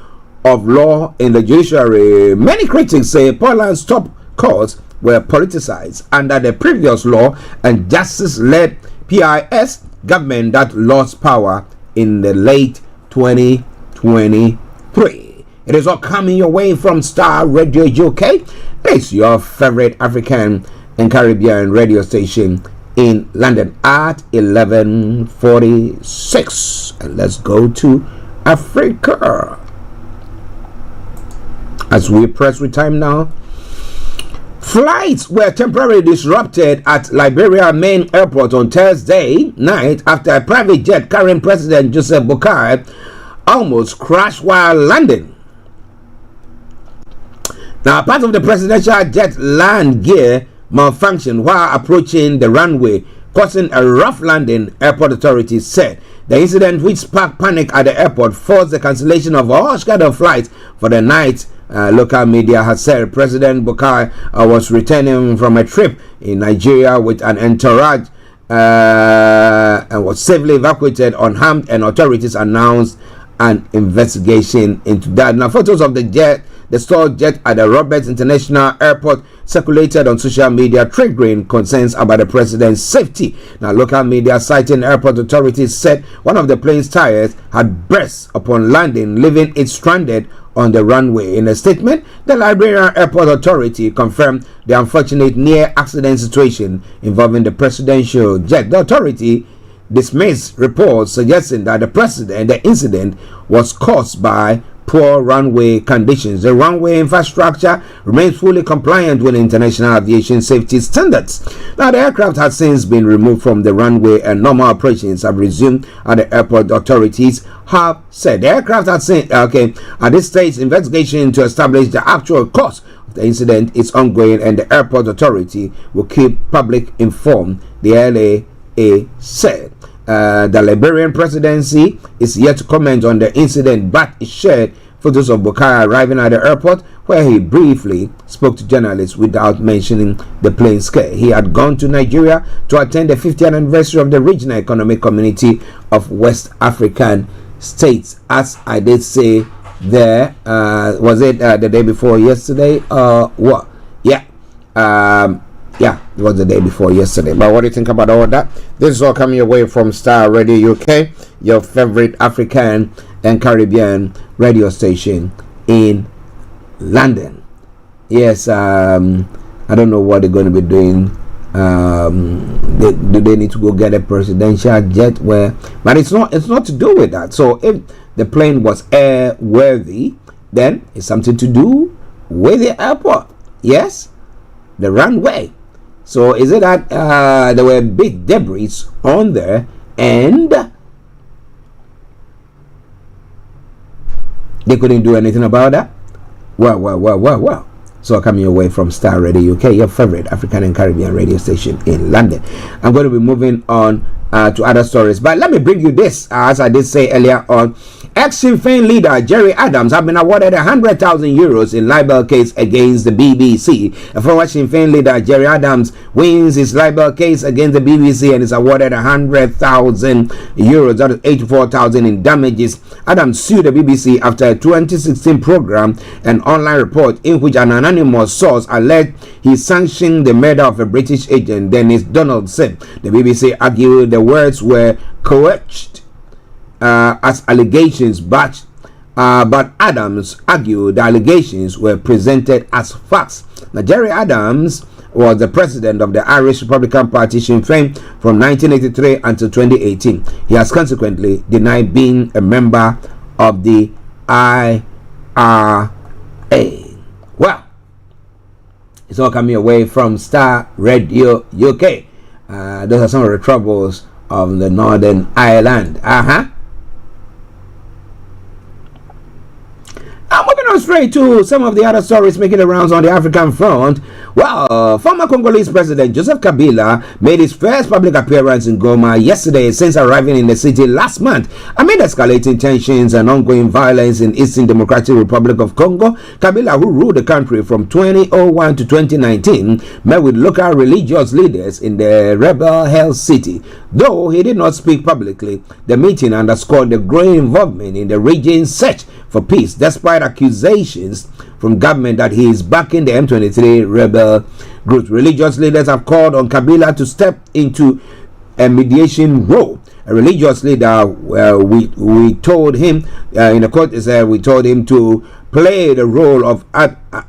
of law in the judiciary. Many critics say Poland's top courts were politicized under the previous law and justice-led PiS government that lost power in the late 2023. It is all coming your way from Star Radio UK. It's your favorite African and Caribbean radio station in London at 11:46. And let's go to Africa as we press with time now. Flights were temporarily disrupted at Liberia main airport on Thursday night after a private jet carrying President Joseph Boakai almost crashed while landing. Now, part of the presidential jet land gear malfunctioned while approaching the runway, causing a rough landing, airport authorities said. The incident, which sparked panic at the airport, forced the cancellation of all scheduled flights for the night. Local media has said President Boakai was returning from a trip in Nigeria with an entourage and was safely evacuated unharmed, and authorities announced an investigation into that. Now, photos of the stalled jet at the Roberts International Airport circulated on social media, triggering concerns about the president's safety. Now, local media citing airport authorities said one of the plane's tires had burst upon landing, leaving it stranded on the runway. In a statement, the Liberian Airport Authority confirmed the unfortunate near-accident situation involving the presidential jet. The authority dismissed reports suggesting that the incident was caused by poor runway conditions. The runway infrastructure remains fully compliant with international aviation safety standards. Now, the aircraft has since been removed from the runway and normal operations have resumed at the airport. Authorities have said the aircraft has said, at this stage, investigation to establish the actual cause of the incident is ongoing and the airport authority will keep public informed, the LAA said. The Liberian presidency is yet to comment on the incident, but it shared photos of Bukai arriving at the airport, where he briefly spoke to journalists without mentioning the plane scare. He had gone to Nigeria to attend the 50th anniversary of the Regional Economic Community of West African States. As I did say there, was it the day before yesterday? What? Yeah. Yeah, it was the day before yesterday. But what do you think about all that? This is all coming away from Starr Radio UK, your favorite African and Caribbean radio station in London. Yes, I don't know what they're going to be doing. Do they need to go get a presidential jet? But it's not to do with that. So if the plane was airworthy, then it's something to do with the airport. Yes, the runway. So is it that there were big debris on there and they couldn't do anything about that? Well. So coming away from Starr Radio UK, your favorite African and Caribbean radio station in London. I'm going to be moving on to other stories, but let me bring you this. As I did say earlier on, ex-Sinn Féin leader Gerry Adams have been awarded 100,000 euros in libel case against the BBC. A former Sinn Féin leader, Gerry Adams, wins his libel case against the BBC and is awarded 100,000 euros, that is 84,000 in damages. Adams sued the BBC after a 2016 program, an online report in which an anonymous source alleged he sanctioned the murder of a British agent, Dennis Donald said. The BBC argued the words were coached as allegations, but Adams argued the allegations were presented as facts. Now, Gerry Adams was the president of the Irish Republican Party Sinn Féin from 1983 until 2018. He has consequently denied being a member of the IRA. Well, it's all coming away from Starr Radio UK. Those are some of the troubles of the Northern Ireland. I'm moving on straight to some of the other stories making the rounds on the African front. Well, former Congolese President Joseph Kabila made his first public appearance in Goma yesterday since arriving in the city last month. Amid escalating tensions and ongoing violence in Eastern Democratic Republic of Congo, Kabila, who ruled the country from 2001 to 2019, met with local religious leaders in the rebel-held city. Though he did not speak publicly, the meeting underscored the growing involvement in the region's search for peace, despite accusations from government that he is backing the M23 rebel group. Religious leaders have called on Kabila to step into a mediation role. A religious leader, we told him in the court, we told him to play the role of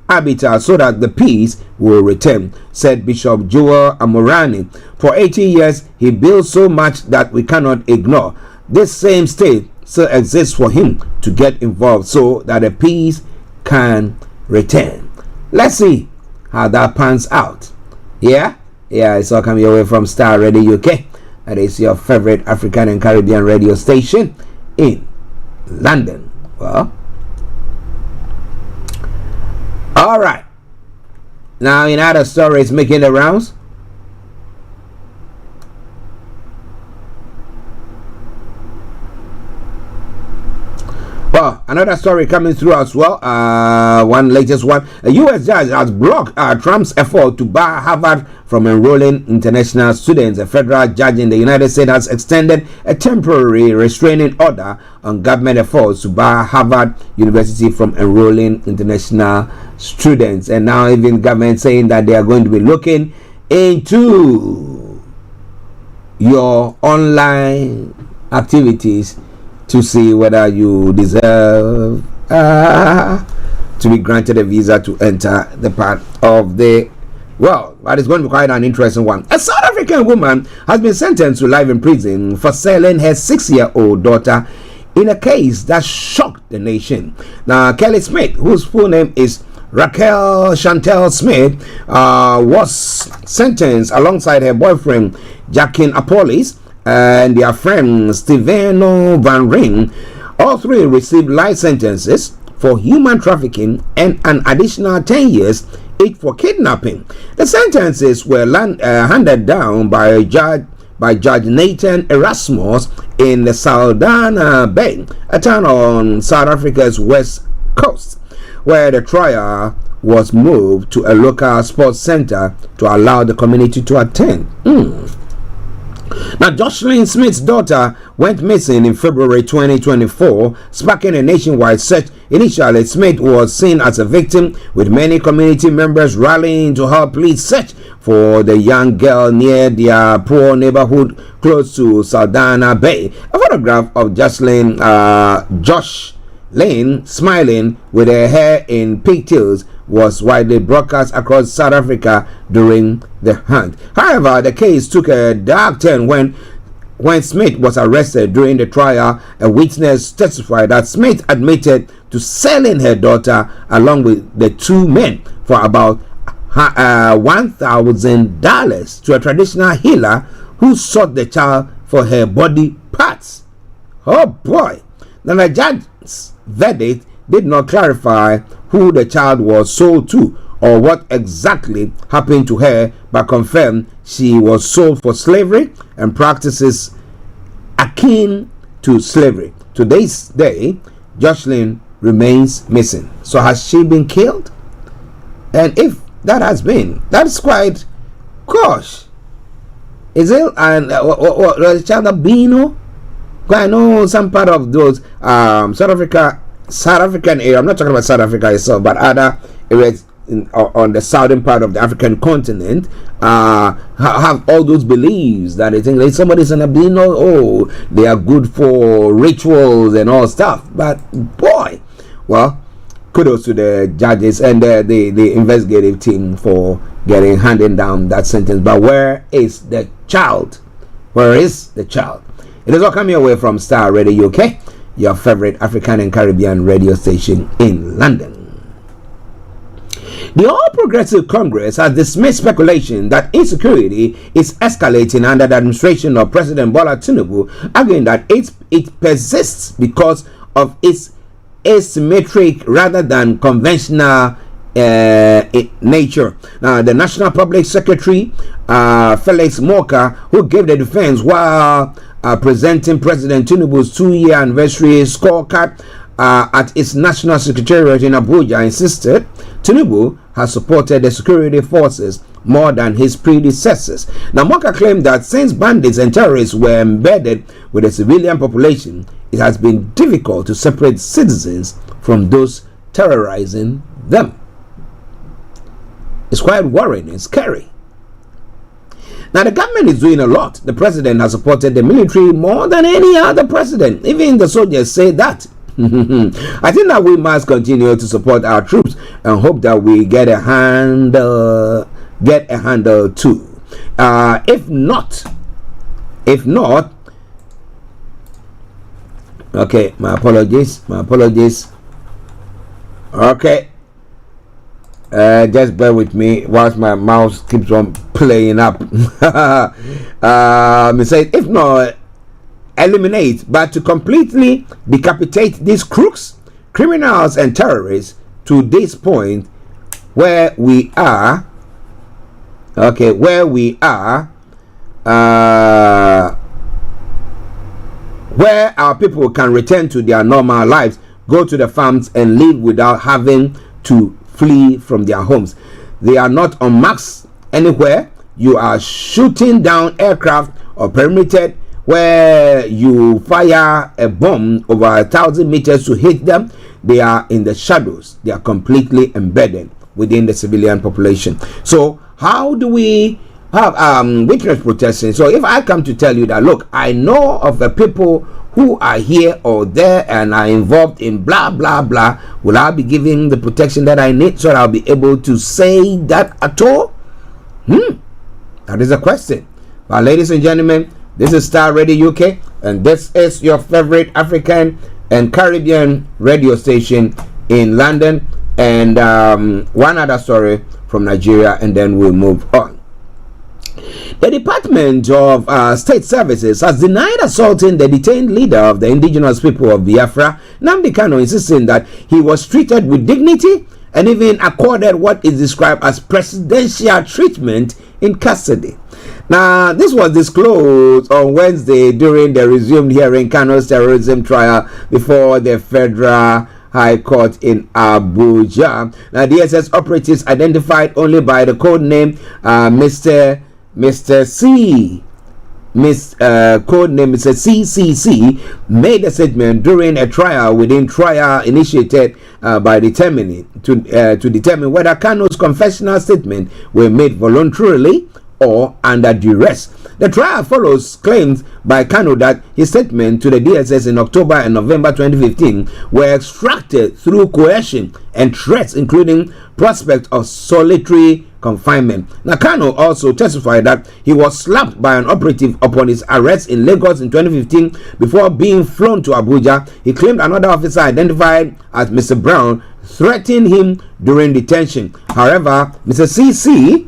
arbiter so that the peace will return, said Bishop Joel Amorani. For 80 years, he built so much that we cannot ignore. This same state still exists for him to get involved so that the peace can return. Let's see how that pans out. Yeah, it's all coming away from Starr Radio UK. That is your favorite African and Caribbean radio station in London. Well, all right. Now, in other stories making the rounds, well, another story coming through as well. One latest one. A U.S. judge has blocked Trump's effort to bar Harvard from enrolling international students. A federal judge in the United States has extended a temporary restraining order on government efforts to bar Harvard University from enrolling international students. And now even government saying that they are going to be looking into your online activities to see whether you deserve to be granted a visa to enter the part of the world. But it's going to be quite an interesting one. A South African woman has been sentenced to life in prison for selling her 6-year-old daughter in a case that shocked the nation. Now, Kelly Smith, whose full name is Raquel Chantel Smith, was sentenced alongside her boyfriend Jacqueline Apollis and their friend Steveno Van Ring. All three received life sentences for human trafficking and an additional 10 years each for kidnapping. The sentences were handed down by Judge Nathan Erasmus in the Saldanha Bay, a town on South Africa's west coast, where the trial was moved to a local sports center to allow the community to attend. Now, Jocelyn Smith's daughter went missing in February 2024, sparking a nationwide search. Initially, Smith was seen as a victim, with many community members rallying to help police search for the young girl near their poor neighborhood close to Saldanha Bay. A photograph of Josh Lane smiling with her hair in pigtails was widely broadcast across South Africa during the hunt. However, the case took a dark turn when Smith was arrested. During the trial, a witness testified that Smith admitted to selling her daughter along with the two men for about $1,000 to a traditional healer who sought the child for her body parts. Oh boy. Now, the judge's verdict did not clarify who the child was sold to or what exactly happened to her, but confirmed she was sold for slavery and practices akin to slavery. To this day, Jocelyn remains missing. So has she been killed? And if that has been, that's quite, gosh, is it the child of Bino? I know some part of those South African area. I'm not talking about South Africa itself, but other areas on the southern part of the African continent have all those beliefs that they think somebody's an albino. Oh, they are good for rituals and all stuff. But boy, well, kudos to the judges and the investigative team for handing down that sentence. But where is the child? Where is the child? It is all coming away from Starr Radio UK, your favorite African and Caribbean radio station in London. The All Progressive Congress has dismissed speculation that insecurity is escalating under the administration of President Bola Tinubu, arguing that it persists because of its asymmetric rather than conventional nature. Now, the National Public Secretary, Felix Moka, who gave the defense while presenting President Tinubu's 2-year anniversary scorecard at its National Secretariat in Abuja, insisted Tinubu has supported the security forces more than his predecessors. Now, Moka claimed that since bandits and terrorists were embedded with the civilian population, it has been difficult to separate citizens from those terrorizing them. It's quite worrying and scary. Now, the government is doing a lot. The president has supported the military more than any other president. Even the soldiers say that. I think that we must continue to support our troops and hope that we get a handle too. If not, okay, my apologies. Okay. Just bear with me whilst my mouse keeps on playing up. It says, if not eliminate, but to completely decapitate these crooks, criminals and terrorists to this point where we are, where our people can return to their normal lives, go to the farms and live without having to flee from their homes. They are not unmasked anywhere. You are shooting down aircraft or perimeter where you fire a bomb over 1,000 meters to hit them. They are in the shadows. They are completely embedded within the civilian population. So how do we have witness protection? So if I come to tell you that, look, I know of the people who are here or there and are involved in blah blah blah, will I be giving the protection that I need so that I'll be able to say that at all? That is a question. But ladies and gentlemen, this is Star Radio UK, and this is your favorite African and Caribbean radio station in London. And one other story from Nigeria, and then we'll move on. The Department of State Services has denied assaulting the detained leader of the indigenous people of Biafra, Nnamdi Kanu, insisting that he was treated with dignity and even accorded what is described as presidential treatment in custody. Now, this was disclosed on Wednesday during the resumed hearing Kanu's terrorism trial before the Federal High Court in Abuja. Now, DSS operatives identified only by the code name Mr. C. Code name Mr. CCC made a statement during a trial within trial initiated by determining to determine whether Kanu's confessional statement were made voluntarily or under duress. The trial follows claims by Kanu that his statement to the DSS in October and November 2015 were extracted through coercion and threats, including prospect of solitary confinement. Now, Kanu also testified that he was slapped by an operative upon his arrest in Lagos in 2015 before being flown to Abuja. He claimed another officer identified as Mr. Brown threatened him during detention. However, Mr. CC,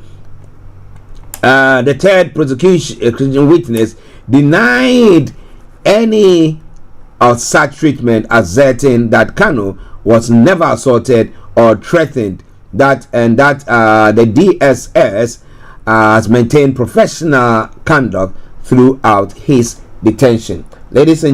the third prosecution witness, denied any of such treatment, asserting that Kanu was never assaulted or threatened. The DSS has maintained professional conduct throughout his detention. Ladies and